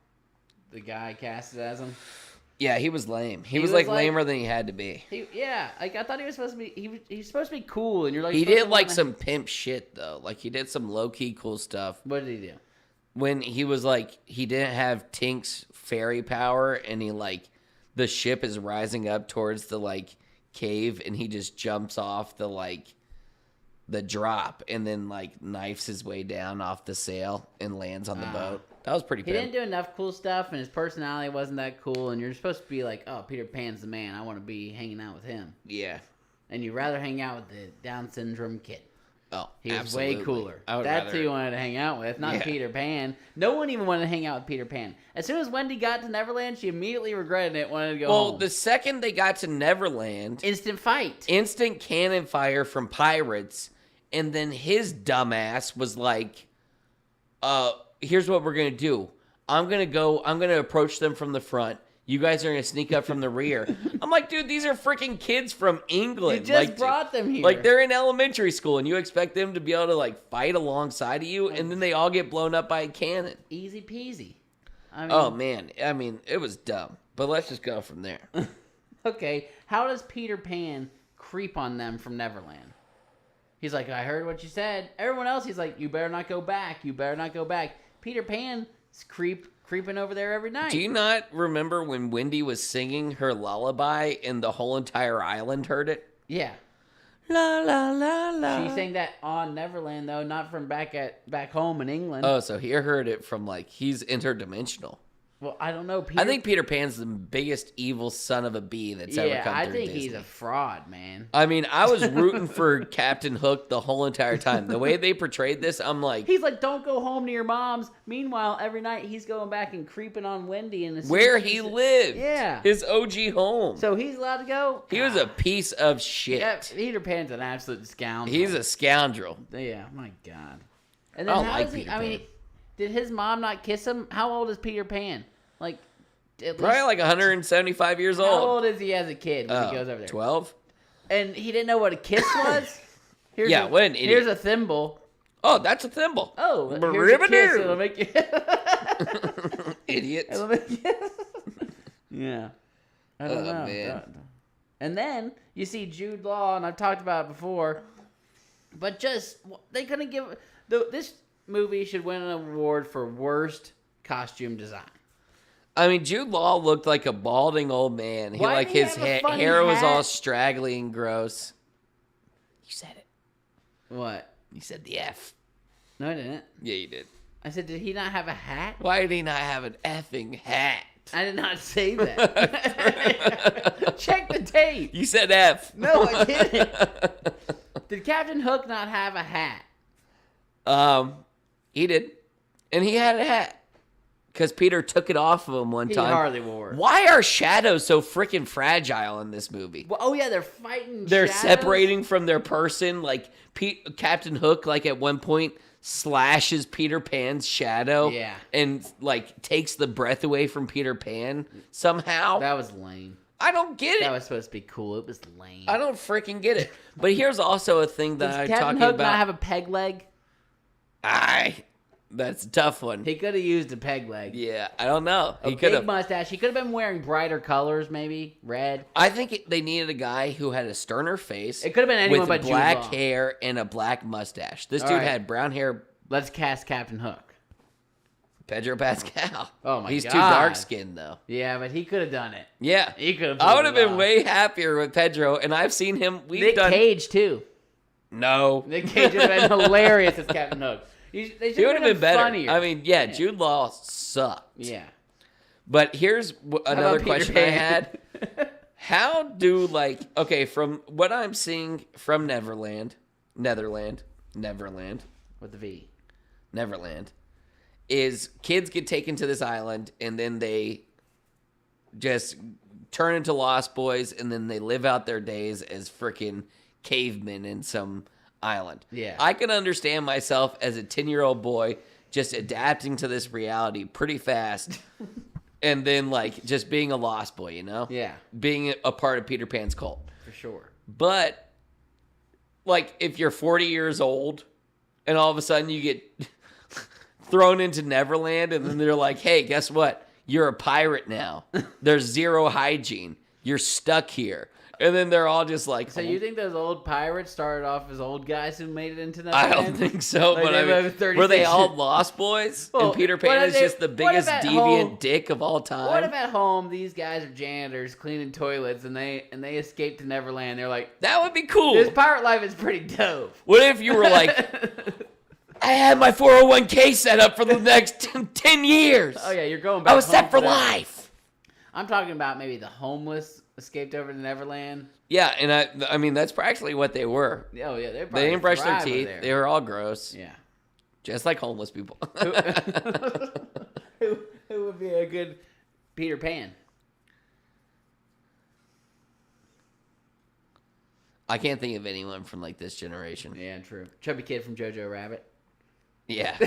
The guy casted as him. Yeah, he was lame. He was was like lamer than he had to be. I thought he was supposed to be. He was supposed to be cool, and you're like. He supposed did to like wanna- some pimp shit though. Like he did some low key cool stuff. What did he do? When he was like, he didn't have Tink's fairy power, and he like, the ship is rising up towards the like cave, and he just jumps off the drop, and then like knifes his way down off the sail and lands on the boat. That was pretty He bad. didn't do enough cool stuff, and his personality wasn't that cool. And you're supposed to be like, oh, Peter Pan's the man. I want to be hanging out with him. Yeah. And you'd rather hang out with the Down syndrome kid. Oh, He was absolutely. way cooler. I would That's rather... who you wanted to hang out with, not Yeah. Peter Pan. No one even wanted to hang out with Peter Pan. As soon as Wendy got to Neverland, she immediately regretted it, wanted to go home. the second they got to Neverland, Instant fight. instant cannon fire from pirates, and then his dumbass was like, here's what we're going to do. I'm going to approach them from the front. You guys are going to sneak up from the rear. I'm like, dude, these are freaking kids from England. You just brought them here. Like, they're in elementary school, and you expect them to be able to, like, fight alongside of you, and then they all get blown up by a cannon. Easy peasy. I mean, Oh, man. I mean, it was dumb. But let's just go from there. Okay, how does Peter Pan creep on them from Neverland? He's like, I heard what you said. Everyone else, he's like, you better not go back. You better not go back. Peter Pan's creeping over there every night. Do you not remember when Wendy was singing her lullaby and the whole entire island heard it? Yeah. La la la la. She sang that on Neverland, though, not from back home in England. Oh, so he heard it from, like, he's interdimensional. Well, I don't know. Peter, I think Peter Pan's the biggest evil son of a bee that's ever come I through think Disney. he's a fraud, man. I mean, I was rooting for Captain Hook the whole entire time. The way they portrayed this, I'm like, He's like, don't go home to your mom's. Meanwhile, every night he's going back and creeping on Wendy and where he lived. Yeah. His OG home. So he's allowed to go. He was a piece of shit. Yeah, Peter Pan's an absolute scoundrel. He's a scoundrel. Yeah, my God. And I then don't how like does he? Peter I mean, Pan. did his mom not kiss him? How old is Peter Pan? Like, at Probably least, like 175 years how old. old is he as a kid when he goes over there? 12? And he didn't know what a kiss was. Here's Yeah, what an idiot. Here's a thimble. Oh, that's a thimble. Oh, here's a kiss. Baribadoo. It'll make you. Idiot. It'll make you. Yeah. I don't Oh, know. man. And then you see Jude Law, and I've talked about it before, but just they couldn't give this movie should win an award for worst costume design. I mean, Jude Law looked like a balding old man. He Why like did he his have a funny hair was all hat? straggly and gross. You said it. What? You said the F. No, I didn't. Yeah, you did. I said, did he not have a hat? Why did he not have an effing hat? I did not say that. Check the tape. You said F. No, I didn't. Did Captain Hook not have a hat? He did, and he had a hat because Peter took it off of him one He time. hardly wore it. Why are shadows so freaking fragile in this movie? Well, oh yeah, they're fighting. They're shadows. separating from their person. Like Captain Hook, like at one point slashes Peter Pan's shadow. Yeah. And like takes the breath away from Peter Pan somehow. That was lame. I don't get That it. was supposed to be cool. It was lame. I don't freaking get it. But here's also a thing that Does I'm Captain talking Hook about. not have a peg leg? That's a tough one. He could have used a peg leg. Yeah, I don't know. A He could big have. mustache. He could have been wearing brighter colors, maybe red. I think they needed a guy who had a sterner face. It could have been anyone with but Jude black Law. hair and a black mustache. This All dude right. had brown hair. Let's cast Captain Hook. Pedro Pascal. Oh my He's God. too dark skinned though. Yeah, but he could have done it. Yeah, He could have. I would have been way happier with Pedro, and I've seen him. We've Nick done Cage too. no. Nick Cage would have been hilarious as Captain Hook. They should He would have been better. Funnier. I mean, yeah, Jude Law sucked. Yeah. But here's another Peter question I Pan? had. How do from what I'm seeing from Neverland, With the V. Neverland, is kids get taken to this island and then they just turn into lost boys and then they live out their days as freaking cavemen in some island. Yeah. I can understand myself as a 10-year-old boy just adapting to this reality pretty fast and then just being a lost boy, you know? Yeah, Being a part of Peter Pan's cult. for sure. But if you're 40 years old and all of a sudden you get thrown into Neverland and then they're like, hey, guess what? You're a pirate now. There's zero hygiene. You're stuck here. And then they're all just like, So you think those old pirates started off as old guys who made it into that? I don't think so, Like but they I were mean, 36 were they all lost boys? Well, And Peter what Pan if is they- just the what biggest if at deviant home- dick of all time? What if at home these guys are janitors cleaning toilets and they escape to Neverland? They're like, That would be cool. this pirate life is pretty dope. What if you were like, I had my 401k set up for the next 10 years. Oh, yeah, you're going back I was home set for that. life. I'm talking about maybe the homeless escaped over to Neverland. Yeah, and I mean, that's practically what they were. Oh, yeah, They didn't brush their teeth. There. They were all gross. Yeah. Just like homeless people. Who would be a good Peter Pan? I can't think of anyone from like this generation. Yeah, true. Chubby Kid from Jojo Rabbit. Yeah.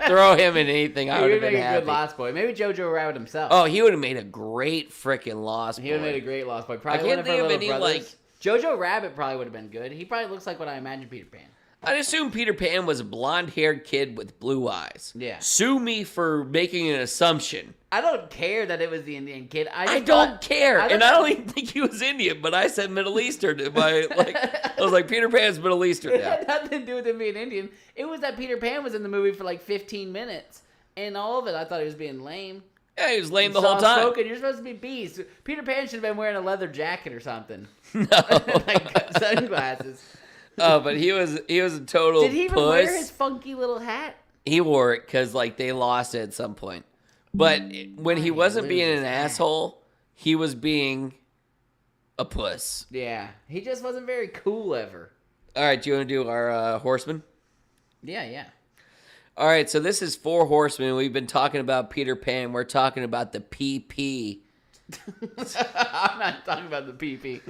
Throw him in anything. I He would would have make been a good happy. Lost Boy. Maybe Jojo Rabbit himself. Oh, he would have made a great freaking Lost Boy. He would have made a great Lost Boy. Probably I can't one of think her of little any, brothers. Jojo Rabbit probably would have been good. He probably looks like what I imagine Peter Pan. I'd assume Peter Pan was a blonde-haired kid with blue eyes. Yeah. Sue me for making an assumption. I don't care that it was the Indian kid. I don't care, and I don't even think he was Indian. But I said Middle Eastern. I was like, Peter Pan's Middle Eastern It now. had nothing to do with him being Indian. It was that Peter Pan was in the movie for like 15 minutes, and all of it, I thought he was being lame. Yeah, he was lame the whole time. Spoken. You're supposed to be beast. Peter Pan should have been wearing a leather jacket or something. No. Like sunglasses. Oh, but he was a total Did he even puss. wear his funky little hat? He wore it because like they lost it at some point. But when he wasn't being lose an his hat? asshole, he was being a puss. Yeah, he just wasn't very cool ever. All right, do you want to do our horseman? Yeah. All right, so this is 4 horsemen. We've been talking about Peter Pan. We're talking about the PP. I'm not talking about the PP.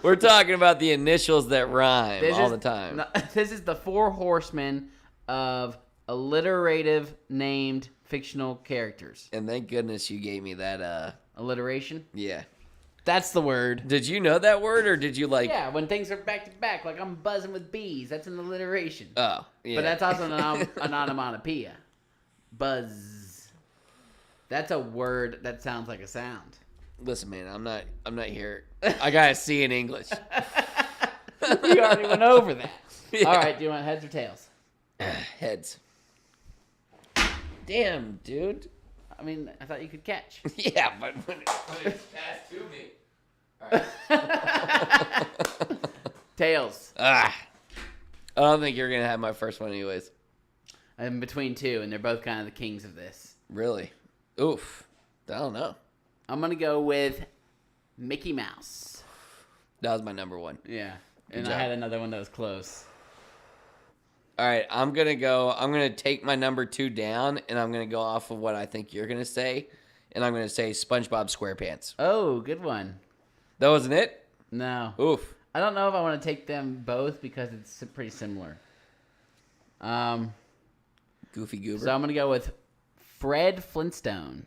We're talking about the initials that rhyme all the time. This is the 4 horsemen of alliterative named fictional characters. And thank goodness you gave me that. Alliteration? Yeah. That's the word. Did you know that word, or did you like? Yeah, when things are back to back, like I'm buzzing with bees. That's an alliteration. Oh, yeah. But that's also an onomatopoeia. Buzz. That's a word that sounds like a sound. Listen, man, I'm not here. I gotta see in English. You already went over that. Yeah. All right, do you want heads or tails? Heads. Damn, dude. I mean, I thought you could catch. Yeah, but when it's passed to me. Tails. I don't think you're gonna have my first one, anyways. I'm between 2, and they're both kind of the kings of this. Really? Oof. I don't know. I'm going to go with Mickey Mouse. That was my number 1. Yeah. And Good I job. had another one that was close. All right, I'm gonna take my number 2 down, and I'm gonna go off of what I think you're gonna say, and I'm gonna say SpongeBob SquarePants. Oh, good one. That wasn't it? No. Oof. I don't know if I want to take them both because it's pretty similar. Goofy Goober. So I'm going to go with Fred Flintstone.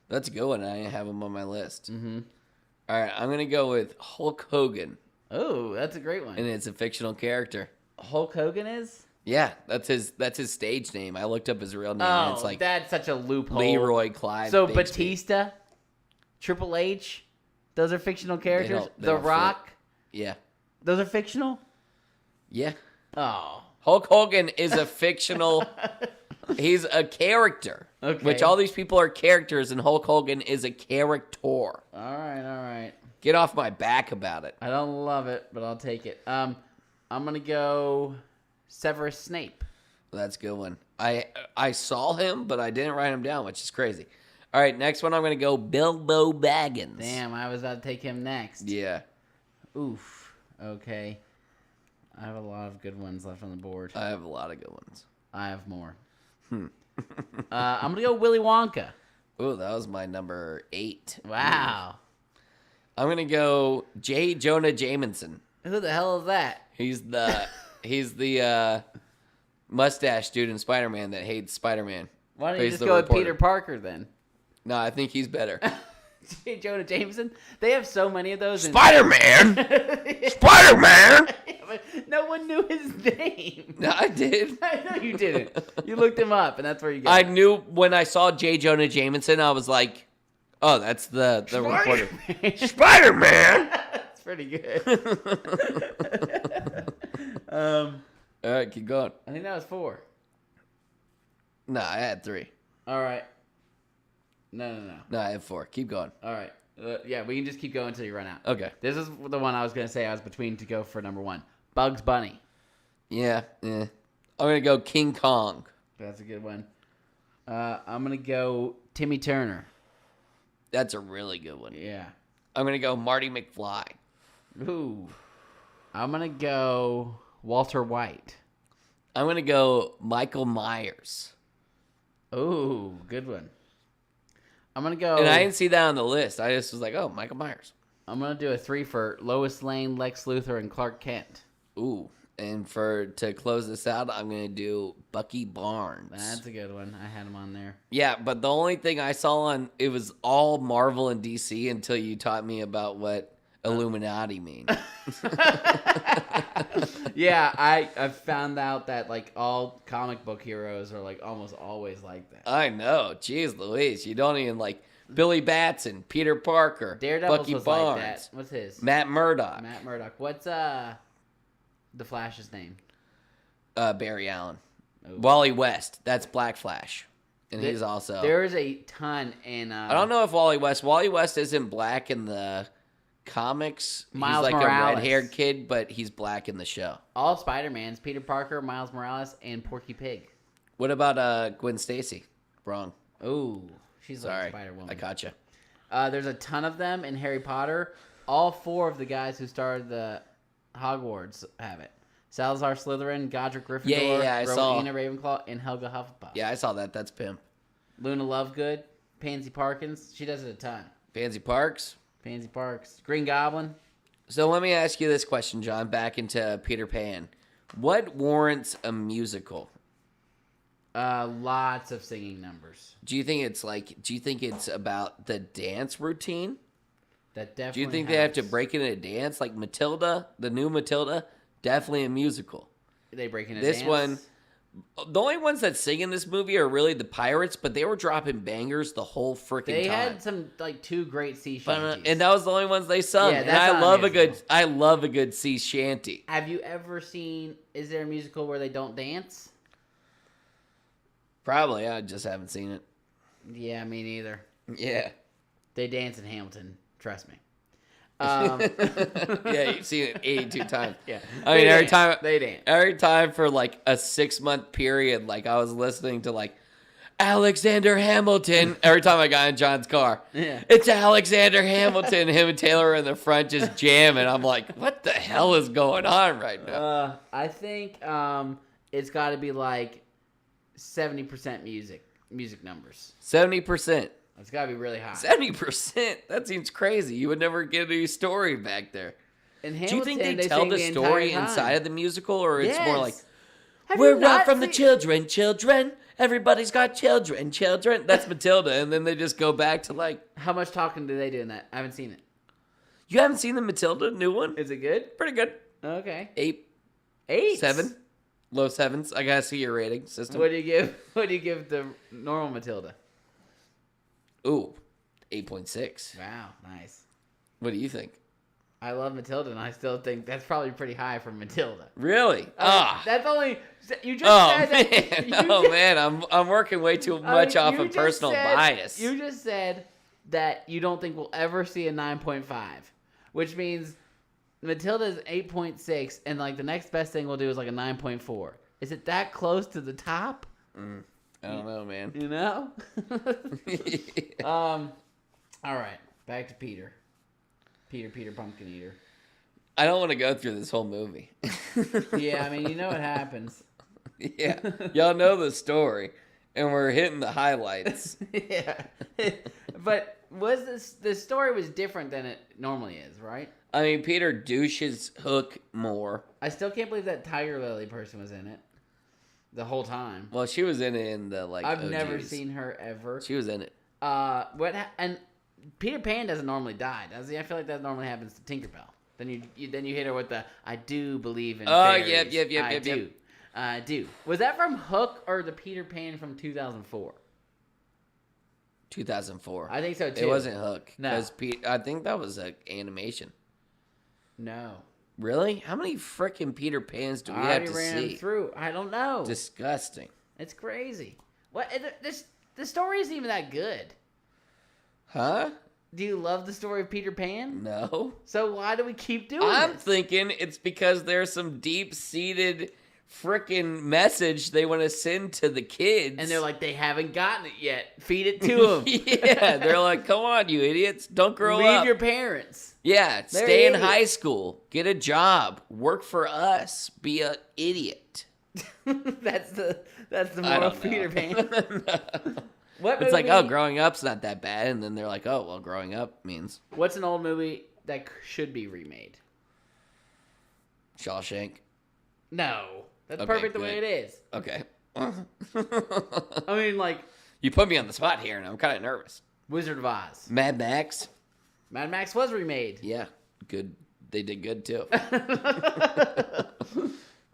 That's a good one. I didn't have him on my list. Mm-hmm. All right, I'm gonna go with Hulk Hogan, Oh, that's a great one. and it's a fictional character. Hulk Hogan is? Yeah, that's his stage name. I looked up his real name. Oh, and it's like that's such a loophole. Leroy Clive. So Bigsby. Batista, Triple H, those are fictional characters. they The don't fit. Rock, Yeah, those are fictional. yeah. Oh, Hulk Hogan is a fictional. He's a character. Okay. Which all these people are characters, and Hulk Hogan is a character. all right. Get off my back about it. I don't love it, but I'll take it. I'm gonna go Severus Snape. That's a good one. I saw him, but I didn't write him down, which is crazy. All right, next one I'm gonna go Bilbo Baggins. Damn, I was about to take him next. Yeah, Oof. Okay. I have a lot of good ones left on the board. I have a lot of good ones. I have more. I'm gonna go Willy Wonka. Ooh, that was my number 8. Wow. I'm gonna go J. Jonah Jameson. Who the hell is that? He's the mustache dude in Spider-Man that hates Spider-Man. Why don't you He's just the go with reporter. Peter Parker then? No, I think he's better. J. Jonah Jameson. They have so many of those. Spider-Man. Spider-Man. No one knew his name. No, I did. I know you didn't. You looked him up, and that's where you got I it. knew when I saw J. Jonah Jameson, I was like, "Oh, that's the reporter." Spider-Man. That's pretty good. All right, keep going. I think that was 4. No, I had 3. All right. No. No, I had 4. Keep going. All right. Yeah, we can just keep going until you run out. Okay. This is the one I was going to say I was between to go for number 1. Bugs Bunny. Yeah. I'm gonna go King Kong. That's a good one. I'm gonna go Timmy Turner. That's a really good one. Yeah. I'm gonna go Marty McFly. Ooh. I'm gonna go Walter White. I'm gonna go Michael Myers. Ooh, good one. I'm gonna go. And I didn't see that on the list. I just was like, oh, Michael Myers. I'm gonna do a 3 for Lois Lane, Lex Luthor, and Clark Kent. Ooh. And to close this out, I'm gonna do Bucky Barnes. That's a good one. I had him on there. Yeah, but the only thing I saw on it was all Marvel and DC until you taught me about what Illuminati mean. Yeah, I found out that like all comic book heroes are like almost always like that. I know. Jeez Louise. You don't even like Billy Batson, Peter Parker, Daredevil Bucky was Barnes, like that. What's his? Matt Murdock, Matt Murdock. What's the Flash's name? Barry Allen. Ooh. Wally West. That's Black Flash. And he's also... There is a ton in... I don't know if Wally West isn't black in the comics. Miles he's like Morales. a red-haired kid, but he's black in the show. All Spider-Mans, Peter Parker, Miles Morales, and Porky Pig. What about Gwen Stacy? Wrong. Ooh, she's Sorry. like Spider-Woman. I gotcha. There's a ton of them in Harry Potter. All 4 of the guys who started the Hogwarts have it. Salazar Slytherin, Godric Gryffindor, I saw. Rowena Ravenclaw, and Helga Hufflepuff. Yeah, I saw that. That's Pimp. Luna Lovegood, Pansy Parkins. She does it a ton. Pansy Parks. Pansy Parks. Green Goblin. So let me ask you this question, John, back into Peter Pan. What warrants a musical? Lots of singing numbers. Do you think it's about the dance routine? That definitely. Do you think they have to break into a dance? Like Matilda, the new Matilda, definitely a musical. They break into This dance? one, the only ones that sing in this movie are really the pirates, but they were dropping bangers the whole freaking time. They had some like 2 great sea shanties. And that was the only ones they sung. Yeah, and that's I not love a a good musical. I love a good sea shanty. Have you ever seen? Is there a musical where they don't dance? Probably, I just haven't seen it. Yeah, me neither. Yeah. They dance in Hamilton. Trust me. Yeah, you've seen it 82 times. Yeah. I mean, They dance. every time for like a 6-month period, like I was listening to like Alexander Hamilton. Every time I got in John's car, Yeah. it's Alexander Hamilton. Him and Taylor are in the front just jamming. I'm like, what the hell is going on right now? I think it's got to be like 70% music numbers. 70%. It's got to be really high. 70%? That seems crazy. You would never get any story back there. In Do you think they tell sing the story entire time. inside of the musical, or it's more like, Have we're you not not from the seen- children. Everybody's got children. That's Matilda. And then they just go back to like, How much talking do they do in that? I haven't seen it. you haven't seen the Matilda new one? Is it good? Pretty good. Okay. 8, 7, low 7s. I gotta see your rating system. What do you give? What do you give the normal Matilda? Ooh, 8.6. Wow, nice. What do you think? I love Matilda, and I still think that's probably pretty high for Matilda. Really? That's only you just Oh said that. man, you man, I'm working way too much off you of just personal said- bias. You just said that you don't think we'll ever see a 9.5, which means Matilda is 8.6, and like the next best thing we'll do is like a 9.4. Is it that close to the top? I don't know, man. You know. All right, back to Peter. Peter Pumpkin Eater. I don't want to go through this whole movie. Yeah, I mean, you know what happens. Yeah, y'all know the story, and we're hitting the highlights. Yeah, but the story was different than it normally is, right? I mean, Peter douches Hook more. I still can't believe that Tiger Lily person was in it the whole time. Well, she was in it in the like. I've OGs. never seen her ever. She was in it. And Peter Pan doesn't normally die, does he? I feel like that normally happens to Tinkerbell. Then you hit her with the "I do believe in fairies." Yep. I do. Was that from Hook or the Peter Pan from 2004? 2004. I think so too. It wasn't Hook. No. 'Cause I think that was an animation. No. Really? How many freaking Peter Pans do we I have already to ran see? through. I don't know. Disgusting. It's crazy. What? The story isn't even that good. Huh? Do you love the story of Peter Pan? No. So why do we keep doing I'm this? thinking it's because there's some deep-seated freaking message they want to send to the kids. And they're like, they haven't gotten it yet. Feed it to them. Yeah, they're like, come on, you idiots. Don't grow Leave up. your parents. Yeah, They're stay in idiots. high school. Get a job. Work for us. Be an idiot. that's the I moral don't of Peter know. Pan. What It's like, movie- oh, growing up's not that bad. And then they're like, oh, well, growing up means What's an old movie that should be remade? Shawshank. No. That's Okay, perfect the way good. it is. Okay. I mean, like, You put me on the spot here, and I'm kind of nervous. Wizard of Oz. Mad Max. Mad Max was remade. Yeah, good. They did good too.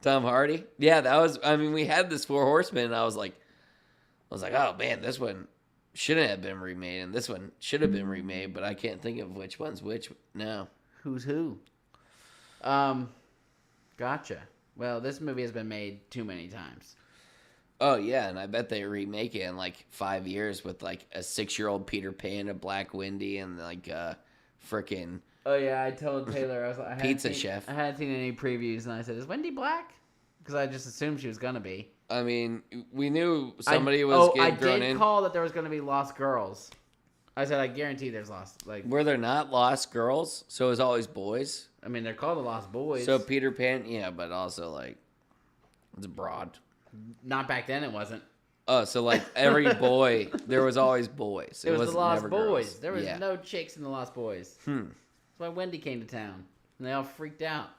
Tom Hardy. Yeah, that was. I mean, we had this Four Horsemen, and I was like, oh man, this one shouldn't have been remade, and this one should have been remade, but I can't think of which one's which now. Who's who? Gotcha. Well, this movie has been made too many times. Oh yeah, and I bet they remake it in like 5 years with like a 6-year-old Peter Pan, a Black Wendy, and like freaking. Oh yeah, I told Taylor I was like, I Pizza chef. I hadn't seen any previews, and I said, "Is Wendy black?" Because I just assumed she was gonna be. I mean, we knew somebody was getting thrown I did in. call that there was gonna be Lost Girls. I said I guarantee there's Lost. Like, Were there not Lost Girls? So it was always boys. I mean, they're called the Lost Boys. So Peter Pan, yeah, but also like it's broad. Not back then, it wasn't. Oh, so like every boy, there was always boys. It was the wasn't Lost never Boys. girls. There was Yeah. no chicks in the Lost Boys. That's why Wendy came to town, and they all freaked out.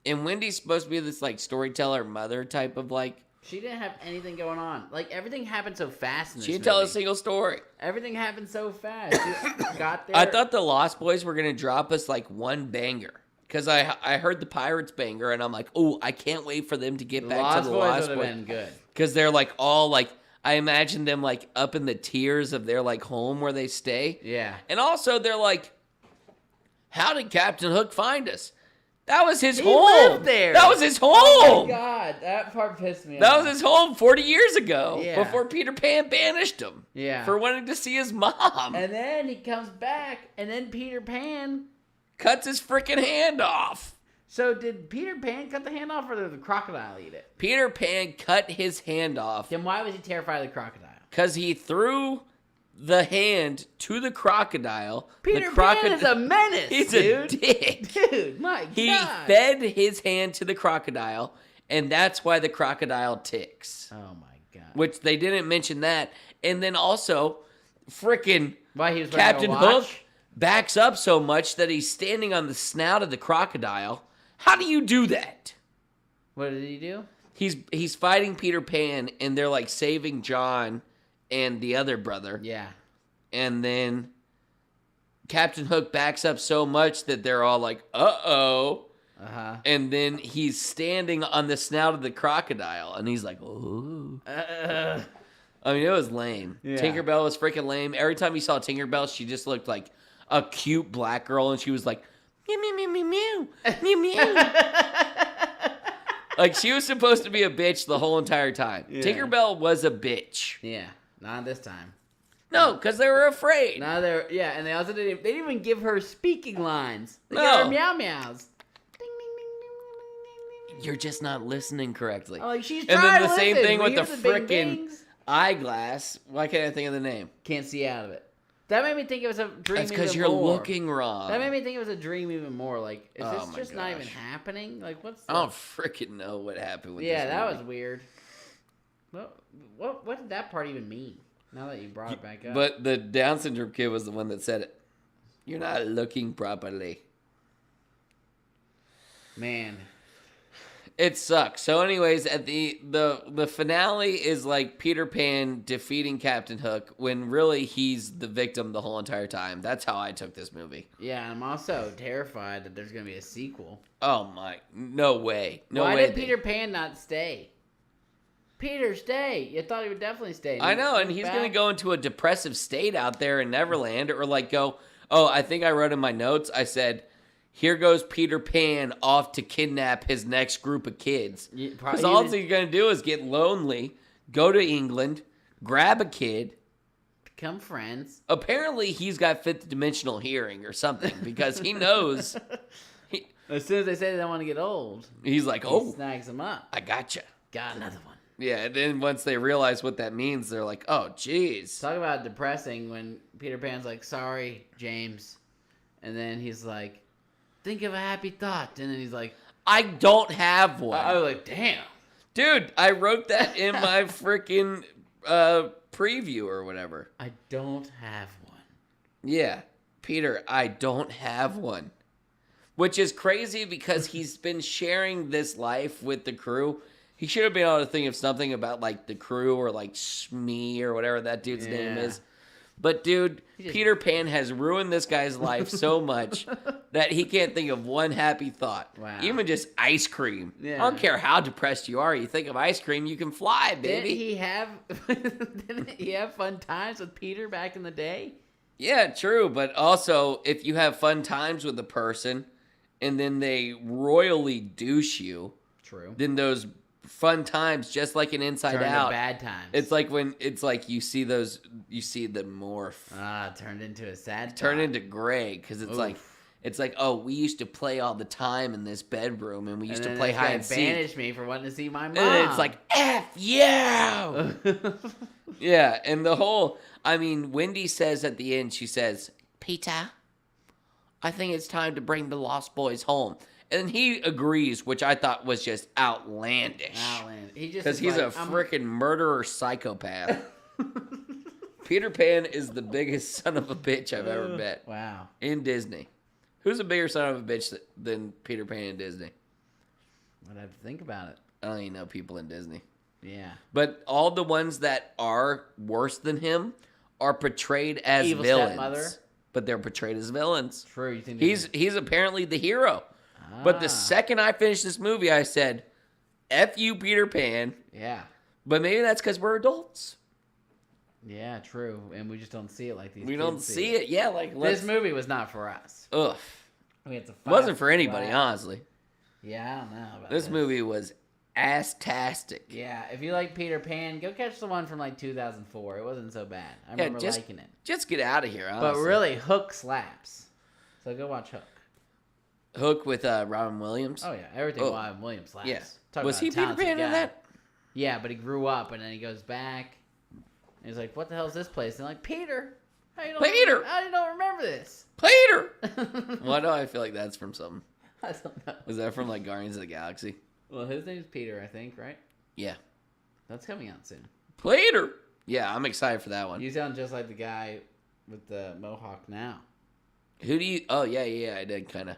And Wendy's supposed to be this like storyteller mother type of like. She didn't have anything going on. Like, everything happened so fast in this She didn't tell a movie. single story. Everything happened so fast. She got there. I thought the Lost Boys were gonna drop us like one banger because I heard the Pirates banger and I'm like, oh, I can't wait for them to get the back Lost to the Boys Lost would Boys have been good. because they're like all like I imagine them like up in the tiers of their like home where they stay. Yeah. And also, they're like, how did Captain Hook find us? That was his He home. lived there. That was his home. Oh my god, that part pissed me off. That was his home 40 years ago. Yeah. Before Peter Pan banished him. Yeah. For wanting to see his mom. And then he comes back, and then Peter Pan. Cuts his freaking hand off. So did Peter Pan cut the hand off, or did the crocodile eat it? Peter Pan cut his hand off Then why was he terrified of the crocodile? because he threw the hand to the crocodile. Peter the Pan is a menace, He's dude. a dick. Dude, my He god. fed his hand to the crocodile, and that's why the crocodile ticks. Oh my god. Which they didn't mention that. And then also, frickin' Why he was wearing Captain a Hook watch? backs up so much that he's standing on the snout of the crocodile. How do you do that? What did he do? He's fighting Peter Pan, and they're like saving John and the other brother. Yeah. And then Captain Hook backs up so much that they're all like, uh-oh. Uh-huh. And then he's standing on the snout of the crocodile, and he's like, ooh. I mean, it was lame. Yeah. Tinkerbell was freaking lame. Every time you saw Tinkerbell, she just looked like a cute black girl, and she was like, meow, meow, meow, meow, meow, meow, meow. Like, she was supposed to be a bitch the whole entire time. Yeah. Tinkerbell was a bitch. Yeah. Not this time. No, because they were afraid. Now they're and they also didn't even give her speaking lines. They No. gave her meow meows. Ding, ding, ding, ding, ding, ding, ding. You're just not listening correctly. Oh, like she's And trying then the to same listen. thing We with hear the big frickin' dings. eyeglass. Why can't I think of the name? Can't see out of it. That made me think it was a dream. That's because even you're more. looking wrong. That made me think it was a dream even more. Like, is Oh this my just not even gosh. happening? Like, what's? I don't freaking know what happened with Yeah, this that movie. was weird. What did that part even mean? Now that you brought it back up. But the Down syndrome kid was the one that said it. You're not looking properly. man, It sucks. So, anyways, at the finale is like Peter Pan defeating Captain Hook when really he's the victim the whole entire time. That's how I took this movie. yeah, I'm also terrified that there's gonna be a sequel. Oh my, no way, no Why way. did Peter Pan not stay? Peter, stay! You thought he would definitely stay. I know, and He's he's back. gonna go into a depressive state out there in Neverland, or like go. Oh, I think I wrote in my notes. I said, "Here goes Peter Pan off to kidnap his next group of kids." Yeah, Because all he's gonna do is get lonely, go to England, grab a kid. become friends. Apparently, he's got fifth dimensional hearing or something because he knows. As soon as they say they don't want to get old, He's like, he oh, snags them up. I gotcha. Got another one. Yeah, and then once they realize what that means, they're like, oh, jeez. Talk about depressing when Peter Pan's like, sorry, James. And then he's like, think of a happy thought. And then he's like, I don't have one. I was like, damn. Dude, I wrote that in my freaking preview or whatever. I don't have one. Yeah, Peter, I don't have one. Which is crazy because he's been sharing this life with the crew. He should have been able to think of something about, like, the crew or, like, Smee or whatever that dude's name is. But, dude, Peter Pan has ruined this guy's life so much that he can't think of one happy thought. Wow. Even just ice cream. Yeah. I don't care how depressed you are. You think of ice cream, you can fly, baby. Didn't he have fun times with Peter back in the day? Yeah, true. But also, if you have fun times with a person and then they royally douche you, True. then those fun times, just like in Inside Turned Out, to bad times. it's like when it's like you see them morph, Turned into a sad turn thought. into gray because it's like, oh, we used to play all the time in this bedroom and we used And to then play this hide guy and seek. banished me for wanting to see my mom. And it's like, F you! Yeah, and the whole, I mean, Wendy says at the end, she says, Peter, I think it's time to bring the Lost Boys home. And he agrees, which I thought was just outlandish. Because he's a freaking murderer psychopath. Peter Pan is the biggest son of a bitch I've ever met. Wow. In Disney. Who's a bigger son of a bitch than Peter Pan in Disney? I'd have to think about it. I don't even know people in Disney. Yeah. But all the ones that are worse than him are portrayed as Evil villains. stepmother. But they're portrayed as villains. True. You think He's apparently the hero. But the second I finished this movie, I said, F you, Peter Pan. Yeah. But maybe that's because we're adults. Yeah, true. And we just don't see it like these We kids don't see it. Yeah, like, This movie was not for us. Ugh. We had to It wasn't for anybody, honestly. Yeah, I don't know about This movie was ass-tastic. Yeah, if you like Peter Pan, go catch the one from like 2004. It wasn't so bad. I remember liking it. Just get out of here, honestly. But really, Hook slaps. So go watch Hook. Hook with Robin Williams? Oh, yeah. Everything Robin Williams slaps. Yeah. Talk Was about he a Peter talented Pan in guy. that? Yeah, but he grew up and then he goes back. And he's like, what the hell is this place? And they're like, Peter. How you don't remember this? Peter! Why do I feel like that's from something? I don't know. Was that from like Guardians of the Galaxy? Well, his name's Peter, I think, right? Yeah. That's coming out soon. Peter! Yeah, I'm excited for that one. You sound just like the guy with the mohawk now. Who do you... Oh, yeah, I did kind of.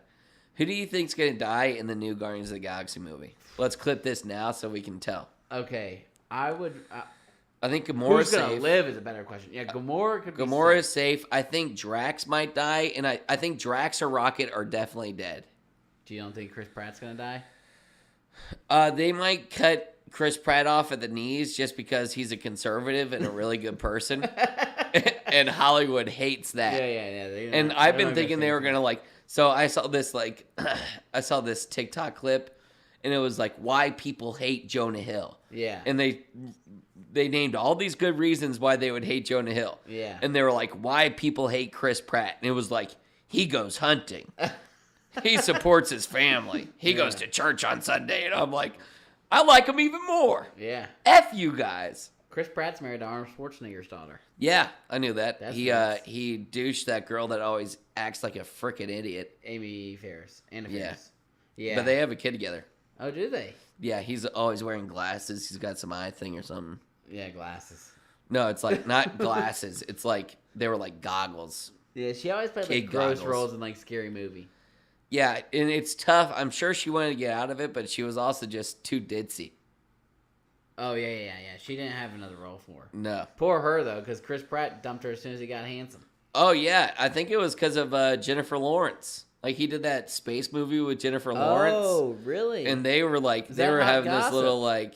Who do you think's going to die in the new Guardians of the Galaxy movie? Let's clip this now so we can tell. Okay, I would... I think Gamora's who's going to safe. live is a better question. Yeah, Gamora could be Gamora safe. is safe. I think Drax might die, and I think Drax or Rocket are definitely dead. Do you don't think Chris Pratt's going to die? They might cut Chris Pratt off at the knees just because he's a conservative and a really good person. And Hollywood hates that. Yeah. And I've been thinking they were going to like... So I saw this I saw this TikTok clip, and it was like, why people hate Jonah Hill. Yeah. And they named all these good reasons why they would hate Jonah Hill. Yeah. And they were like, why people hate Chris Pratt. And it was like, he goes hunting. He supports his family. He goes to church on Sunday. And I'm like, I like him even more. Yeah. F you guys. Chris Pratt's married to Arnold Schwarzenegger's daughter. Yeah, I knew that. That's He nuts. he douched that girl that always acts like a frickin' idiot. Amy Ferris. Anna Yeah. Ferris. Yeah. But they have a kid together. Oh, do they? Yeah, he's always wearing glasses. He's got some eye thing or something. Yeah, glasses. No, it's like not glasses. It's like they were like goggles. Yeah, she always played Kid like gross goggles. roles in like scary movie. Yeah, and it's tough. I'm sure she wanted to get out of it, but she was also just too ditzy. Oh, yeah. She didn't have another role for her. No. Poor her, though, because Chris Pratt dumped her as soon as he got handsome. Oh, yeah. I think it was because of Jennifer Lawrence. Like, he did that space movie with Jennifer Lawrence. Oh, really? And they were like, Is they that were hot having gossip?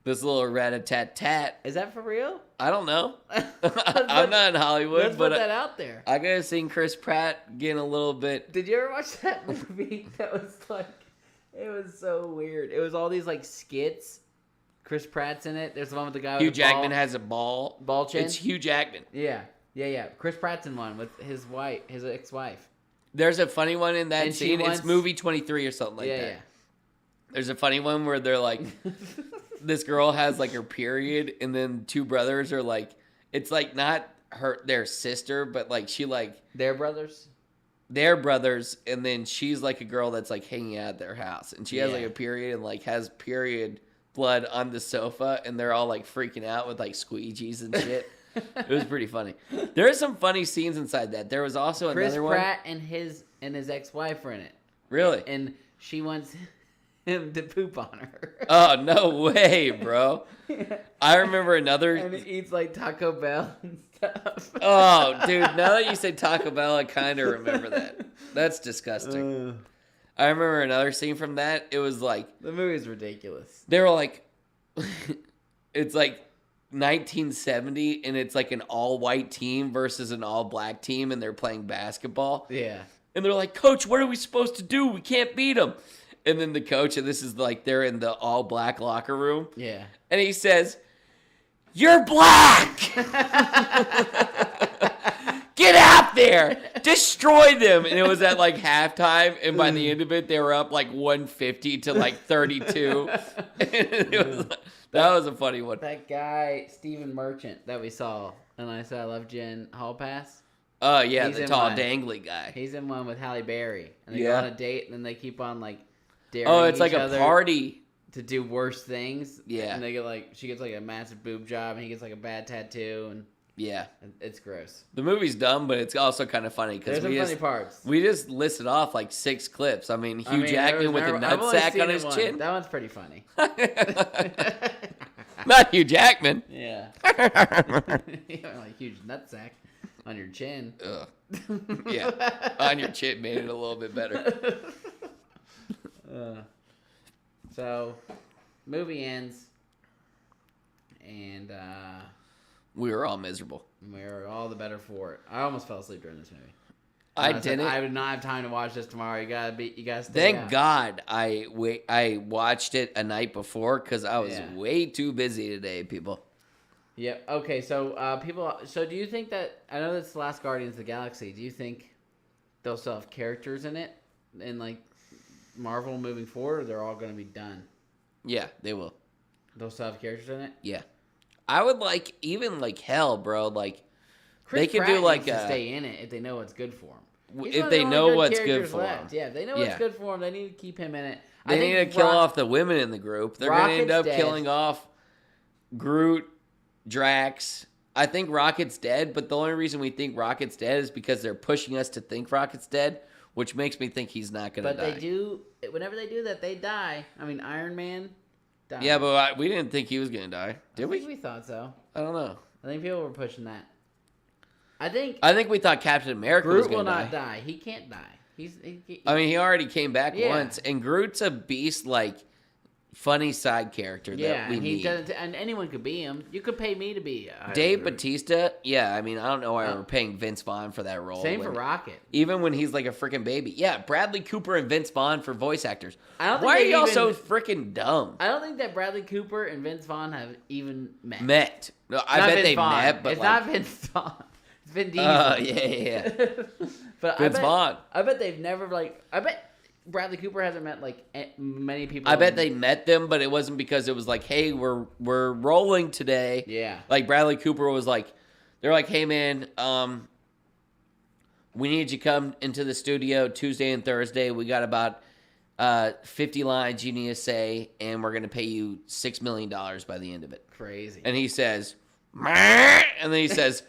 this little rat-a-tat-tat. Is that for real? I don't know. I'm not in Hollywood, Let's but put that out there. I gotta seen Chris Pratt getting a little bit. Did you ever watch that movie that was like, it was so weird. It was all these like skits. Chris Pratt's in it. There's the one with the guy Hugh with the Jackman ball. has a ball chin? It's Hugh Jackman. Yeah. Chris Pratt's in one with his wife, his ex-wife. There's a funny one in that And she scene. wants- It's movie 23 or something like that. Yeah. There's a funny one where they're like, this girl has like her period, and then two brothers are like, it's like not their sister, but like she like Their brothers. their brothers, and then she's like a girl that's like hanging out at their house, and she has like Yeah. a period and like has period blood on the sofa, and they're all like freaking out with like squeegees and shit. It was pretty funny. There are some funny scenes inside that. There was also Chris another Pratt and his ex-wife are in it, one. Really? and she wants him to poop on her. Oh, no way, bro. I remember another. And he eats like Taco Bell and stuff. Oh, dude, now that you say Taco Bell, I kind of remember that. That's disgusting. I remember another scene from that. It was like, The movie's ridiculous. they were like, it's like 1970, and it's like an all-white team versus an all-black team, and they're playing basketball. Yeah. And they're like, Coach, what are we supposed to do? We can't beat them. And then the coach, and this is like they're in the all-black locker room, Yeah. and he says, "You're black! Get out there! Destroy them!" And it was at like halftime, and by the end of it, they were up like 150 to like 32. That was a funny one. That guy, Stephen Merchant, that we saw, and I said I love Jen Hall Pass. Oh, yeah, He's the in tall, mine. dangly guy. He's in one with Halle Berry, and they Yeah. go on a date, and then they keep on like daring Oh, it's each like a other party. to do worse things. Yeah. And they get like she gets like a massive boob job, and he gets like a bad tattoo, and Yeah. it's gross. The movie's dumb, but it's also kind of funny because There's some funny parts. we just listed off like 6 clips. I mean, Hugh I mean, Jackman with a I've only nutsack seen on it his once. chin. That one's pretty funny. Not Hugh Jackman. Yeah. You have, like huge nutsack on your chin. Ugh. Yeah, on your chin made it a little bit better. So, movie ends, and We were all miserable. we're all the better for it. I almost fell asleep during this movie. I said, didn't. I would not have time to watch this tomorrow. You gotta stay Thank out. God I watched it a night before because I was Yeah. way too busy today, people. Yep. Okay. So, people. So, do you think that I know that's the last Guardians of the Galaxy? Do you think they'll still have characters in it, and like Marvel moving forward, or they're all going to be done? Yeah, they will. They'll still have characters in it. Yeah, I would like even like hell, bro. Like Chris they could Pratt do like needs to a stay in it if they know what's good for him. He's if one of they the only know what's good characters for left. him. Yeah, if they know Yeah. what's good for him, they need to keep him in it. They need to kill off the women in the group. They're going to end Rocket's up dead. killing off Groot, Drax. I think Rocket's dead, but the only reason we think Rocket's dead is because they're pushing us to think Rocket's dead, which makes me think he's not going to But die. they do. Whenever they do that, they die. I mean, Iron Man died. Yeah, but we didn't think he was going to die, did I we? think we thought so. I don't know. I think people were pushing that. I think I think we thought Captain America was Groot will going to not die. die. He can't die. He I mean, he already came back Yeah. once, and Groot's a beast, like funny side character yeah, that we and he need. doesn't. And anyone could be him. You could pay me to be Dave Groot. Batista, yeah. I mean, I don't know why Oh. we're paying Vince Vaughn for that role. Same for when- Rocket. Even when he's like a freaking baby. Yeah, Bradley Cooper and Vince Vaughn for voice actors. I don't think Why are they've y'all even- so freaking dumb? I don't think that Bradley Cooper and Vince Vaughn have even met. Met. No, I Not bet Vince they Vaughn. met, but it's like, not Vince Vaughn. It's Vin Diesel. yeah. But Vince Vaughn. I bet they've never like. I bet Bradley Cooper hasn't met like many people. I bet they met them, but it wasn't because it was like, hey, we're rolling today. Yeah. Like Bradley Cooper was like, they're like, hey man, we need you to come into the studio Tuesday and Thursday. We got about 50 lines you need to say, and we're gonna pay you $6 million by the end of it. Crazy. And he says, "Meh," and then he says,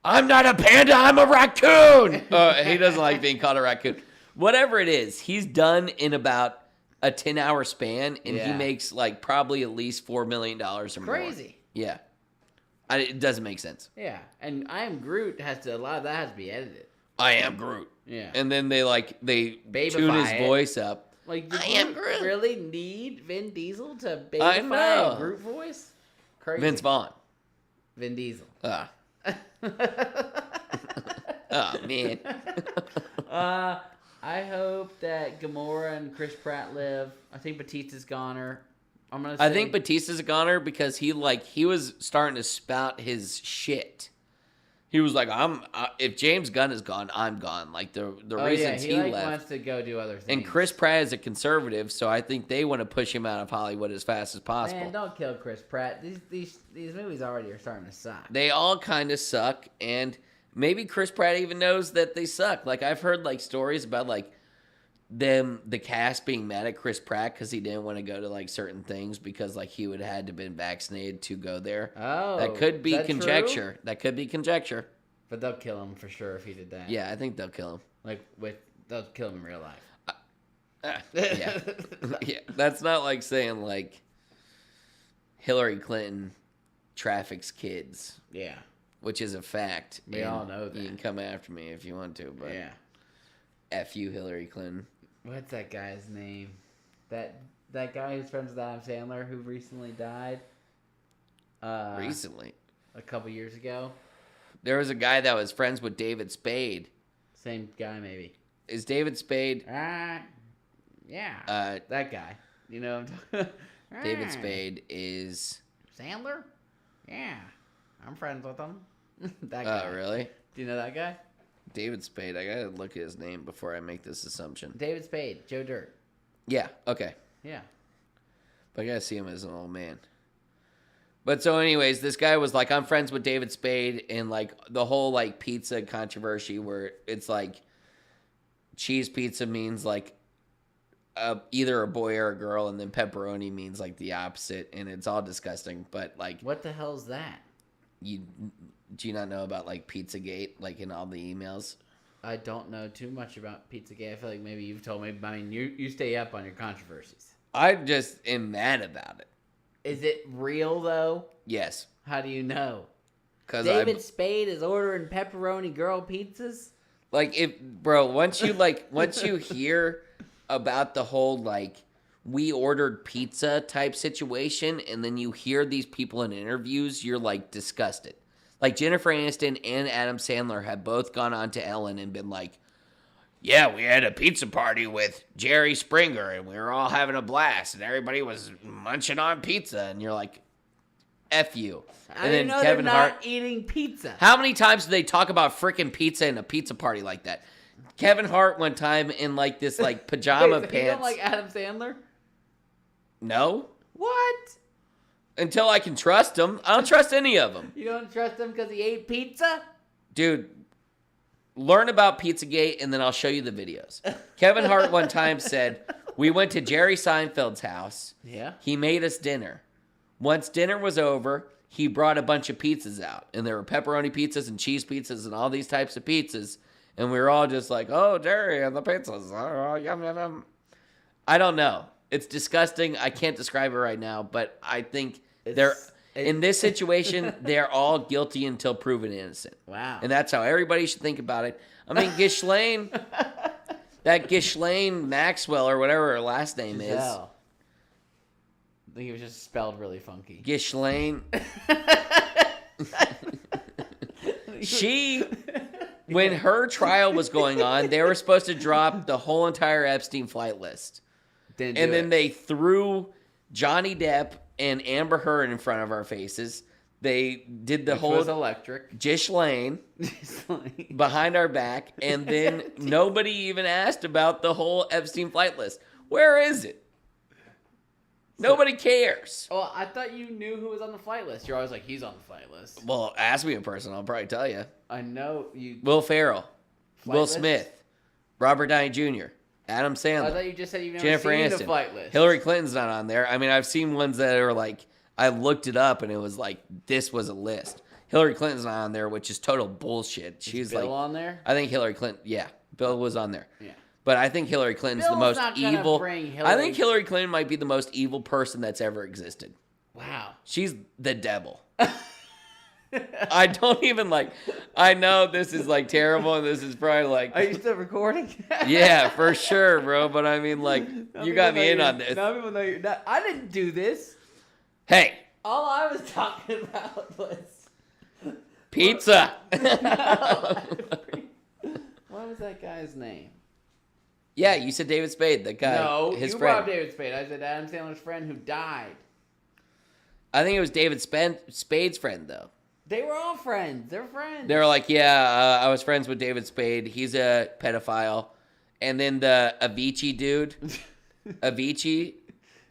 I'm not a panda, I'm a raccoon. He doesn't like being called a raccoon. Whatever it is, he's done in about a 10-hour span, and he Yeah. makes like probably at least $4 million or more. Crazy. Yeah. It doesn't make sense. Yeah, and I Am Groot has to. A lot of that has to be edited. I am Groot. Yeah. And then they Babyfy tune his it. voice up. Like, did I you am Groot. really need Vin Diesel to I babyfy know. a Groot voice? Crazy. Vince Vaughn. Vin Diesel. Oh, man. I hope that Gamora and Chris Pratt live. I think Batista's goner. I'm gonna. I say- think Batista's a goner because he was starting to spout his shit. He was like, if James Gunn is gone, I'm gone. Like the reasons he like left. wants to go do other things. And Chris Pratt is a conservative, so I think they want to push him out of Hollywood as fast as possible. Man, don't kill Chris Pratt. These movies already are starting to suck. They all kind of suck, and maybe Chris Pratt even knows that they suck. Like I've heard like stories about like the cast being mad at Chris Pratt because he didn't want to go to like certain things because like he would have had to been vaccinated to go there. Oh, that could be is that conjecture. true? That could be conjecture. But they'll kill him for sure if he did that. Yeah, I think they'll kill him. Like they'll kill him in real life. Yeah, yeah. That's not like saying like Hillary Clinton traffics kids, Yeah. which is a fact. We all know that. You can come after me if you want to, but Yeah. F you, Hillary Clinton. What's that guy's name? That guy who's friends with Adam Sandler who recently died. Recently, A couple years ago. there was a guy that was friends with David Spade. Same guy maybe. Is David Spade? Yeah. That guy. You know what I'm talking David Spade is. Sandler? Yeah. I'm friends with him. That guy. Oh, really? Do you know that guy? David Spade. I gotta look at his name before I make this assumption. David Spade, Joe Dirt. Yeah. Okay. Yeah. But I gotta see him as an old man. But so, anyways, this guy was like, I'm friends with David Spade, and like the whole like pizza controversy where it's like cheese pizza means like either a boy or a girl, and then pepperoni means like the opposite, and it's all disgusting. But like, What the hell's that? do you not know about like Pizzagate, like in all the emails? I don't know too much about Pizzagate. I feel like maybe you've told me. I mean, you stay up on your controversies. I just am mad about it. Is it real though? Yes, How do you know? because David Spade is ordering pepperoni girl pizzas. like once you hear about the whole like we ordered pizza type situation, and then you hear these people in interviews, you're like disgusted. Like Jennifer Aniston and Adam Sandler have both gone on to Ellen and been like, yeah, we had a pizza party with Jerry Springer and we were all having a blast and everybody was munching on pizza, and you're like, F you. I And didn't know they're not eating pizza. How many times do they talk about freaking pizza in a pizza party like that? Kevin Hart one time in like this like pajama Wait, so pants. You don't like Adam Sandler? No. What? Until I can trust him. I don't trust any of them. You don't trust him because he ate pizza? Dude, learn about Pizzagate and then I'll show you the videos. Kevin Hart one time said, we went to Jerry Seinfeld's house. Yeah. He made us dinner. Once dinner was over, he brought a bunch of pizzas out. And there were pepperoni pizzas and cheese pizzas and all these types of pizzas. And we were all just like, oh, Jerry, and the pizzas. Oh, yum, yum, yum. I don't know. It's disgusting. I can't describe it right now, but I think in this situation, they're all guilty until proven innocent. Wow. And that's how everybody should think about it. I mean, Ghislaine, that Ghislaine Maxwell or whatever her last name Giselle. I think it was just spelled really funky. is. Ghislaine. When her trial was going on, they were supposed to drop the whole entire Epstein flight list. Then they threw Johnny Depp and Amber Heard in front of our faces. They did the whole was electric. Ghislaine behind our back, and then nobody even asked about the whole Epstein flight list. Where is it? Nobody cares. Well, I thought you knew who was on the flight list. You're always like, he's on the flight list. Well, ask me in person. I'll probably tell you. I know you. Will Ferrell, Flight Will list? Smith, Robert Downey Jr., Adam Sandler. I thought you just said you've never Jennifer seen Aniston. the flight list. Hillary Clinton's not on there. I mean, I've seen ones that are like, I looked it up and it was like, this was a list. Hillary Clinton's not on there, which is total bullshit. She's Bill like, on there? I think Hillary Clinton, yeah, Bill was on there. Yeah. But I think Hillary Clinton's the Bill's most not gonna evil. bring I Hillary- think Hillary Clinton might be the most evil person that's ever existed. Wow. She's the devil. I don't even like, I know this is like terrible and this is probably like, Are you still recording? yeah, for sure, bro. But I mean, like, Now you people got know me in you're- on this. Now people know you're not. I didn't do this. Hey, All I was talking about was. pizza. What was that guy's name? Yeah, you said David Spade, the guy. No, his you friend. brought up David Spade. I said Adam Sandler's friend who died. I think it was David Spade's friend, though. They were all friends. They're friends. They were like, yeah, I was friends with David Spade. He's a pedophile. And then the Avicii dude, Avicii,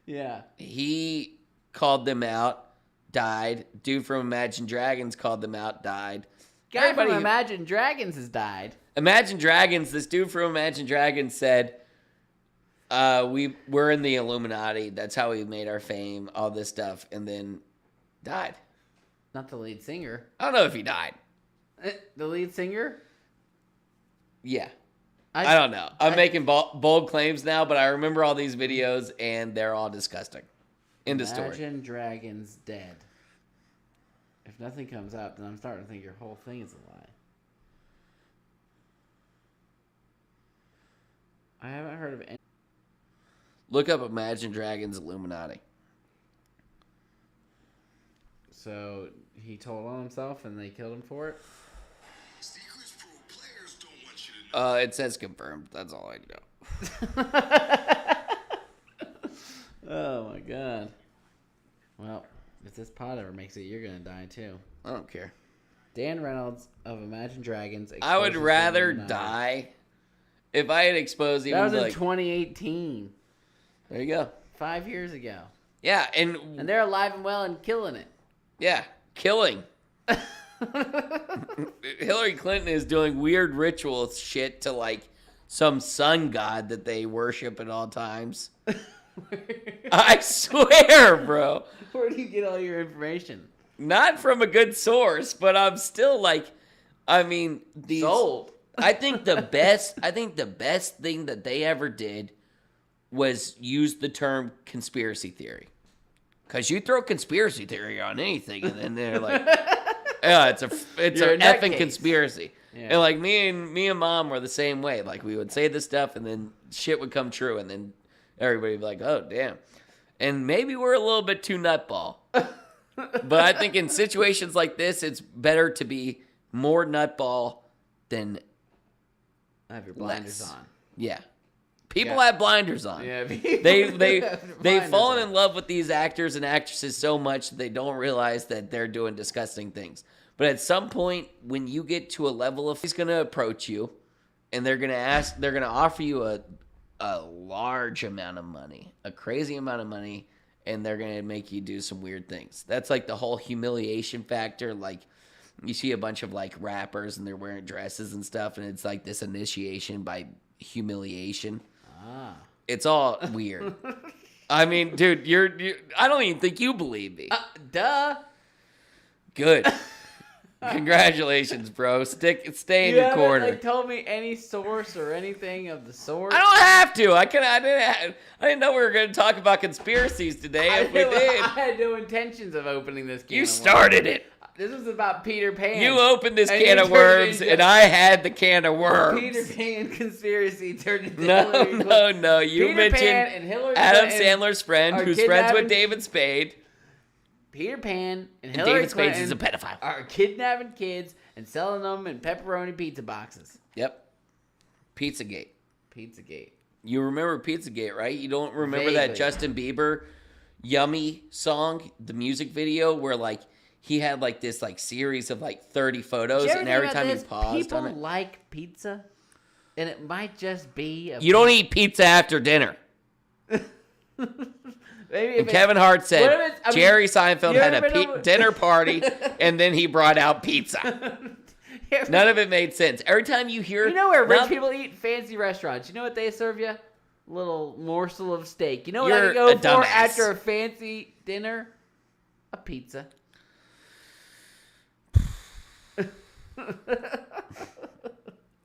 yeah. he called them out, died. Dude from Imagine Dragons called them out, died. Guy from Imagine Dragons has died. Imagine Dragons, this dude from Imagine Dragons said, we're in the Illuminati. That's how we made our fame, all this stuff, and then died. Not the lead singer. I don't know if he died. The lead singer? Yeah. I don't know. I'm making bold claims now, but I remember all these videos, and they're all disgusting. End of story. Imagine Dragons dead. If nothing comes up, then I'm starting to think your whole thing is a lie. I haven't heard of any. Look up Imagine Dragons Illuminati. So he told on himself and they killed him for it? Secrets pro players don't want you to know. It says confirmed. That's all I know. Oh my god. Well, if this pod ever makes it, you're gonna die too. I don't care. Dan Reynolds of Imagine Dragons. I would exposes rather Illuminati. die if I had exposed even That was in like 2018. there you go. 5 years ago. Yeah, And and they're alive and well and killing it. yeah, killing. Hillary Clinton is doing weird ritual shit to like some sun god that they worship at all times. I swear, bro. Where do you get all your information? Not from a good source, but I'm still like, I mean, these. Sold. I think the best thing that they ever did was use the term conspiracy theory. Because you throw conspiracy theory on anything, and then they're like, "Yeah, it's You're a an effing nutcase. conspiracy." Yeah. And like me and mom were the same way. Like we would say this stuff, and then shit would come true, and then everybody would be like, "Oh, damn." And maybe we're a little bit too nutball. But I think in situations like this, it's better to be more nutball than Have your blinders less. on. Yeah. People Yeah. have blinders on. Yeah, They've blinders fallen on. in love with these actors and actresses so much that they don't realize that they're doing disgusting things. But at some point, when you get to a level of, he's going to approach you, and they're going to offer you a large amount of money, a crazy amount of money, and they're going to make you do some weird things. That's like the whole humiliation factor. Like you see a bunch of like rappers and they're wearing dresses and stuff, and it's like this initiation by humiliation. Ah. It's all weird. I mean, dude, I don't even think you believe me. Duh. Good. Congratulations, bro. Stay in You your haven't corner. like told me any source or anything of the sort. I don't have to. I didn't know we were going to talk about conspiracies today. If we I did, had no intentions of opening this can. you of worms. started it. This was about Peter Pan. You opened this And can you of turned it worms, into- and I had the can of worms. Peter Pan conspiracy turned into No, Hillary Clinton. no. You Peter mentioned Pan and Hillary Adam Clinton Sandler's friend, are who's friends with kidnapping- David Spade. Peter Pan and And Hillary David Spade Clinton is a pedophile. are kidnapping kids and selling them in pepperoni pizza boxes. Yep. Pizzagate. Pizzagate. You remember Pizzagate, right? You don't remember that Vaguely. Justin Bieber Yummy song, the music video where like he had like this like series of like 30 photos, Did you ever and think every about time he this? paused People on it. like pizza, and it might just be a You don't eat pizza after dinner. Maybe And Kevin Hart what said if it's- I mean, Jerry Seinfeld you had ever a been over- dinner party, and then he brought out pizza. None of it made sense. Every time you hear, You know where rich now- people eat? Fancy restaurants. You know what they serve you? Little morsel of steak. You know what You're I can go a for dumbass. after a fancy dinner? A pizza.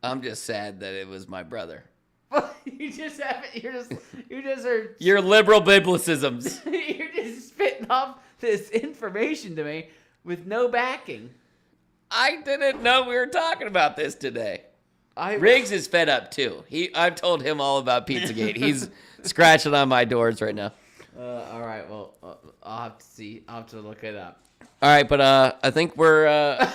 I'm just sad that it was my brother. You just haven't. You just are. Your liberal biblicisms. You're just spitting off this information to me with no backing. I didn't know we were talking about this today. I Riggs is fed up too. I've told him all about Pizzagate. He's scratching on my doors right now. All right. Well, I'll have to see. I'll have to look it up. All right, but I think we're about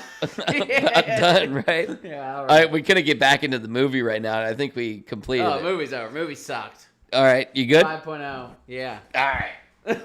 done, right? Yeah. All All right. right, we couldn't get back into the movie right now. I think we completed Oh, it. movie's over. Movie sucked. All right, you good? 5.0. Yeah. All right.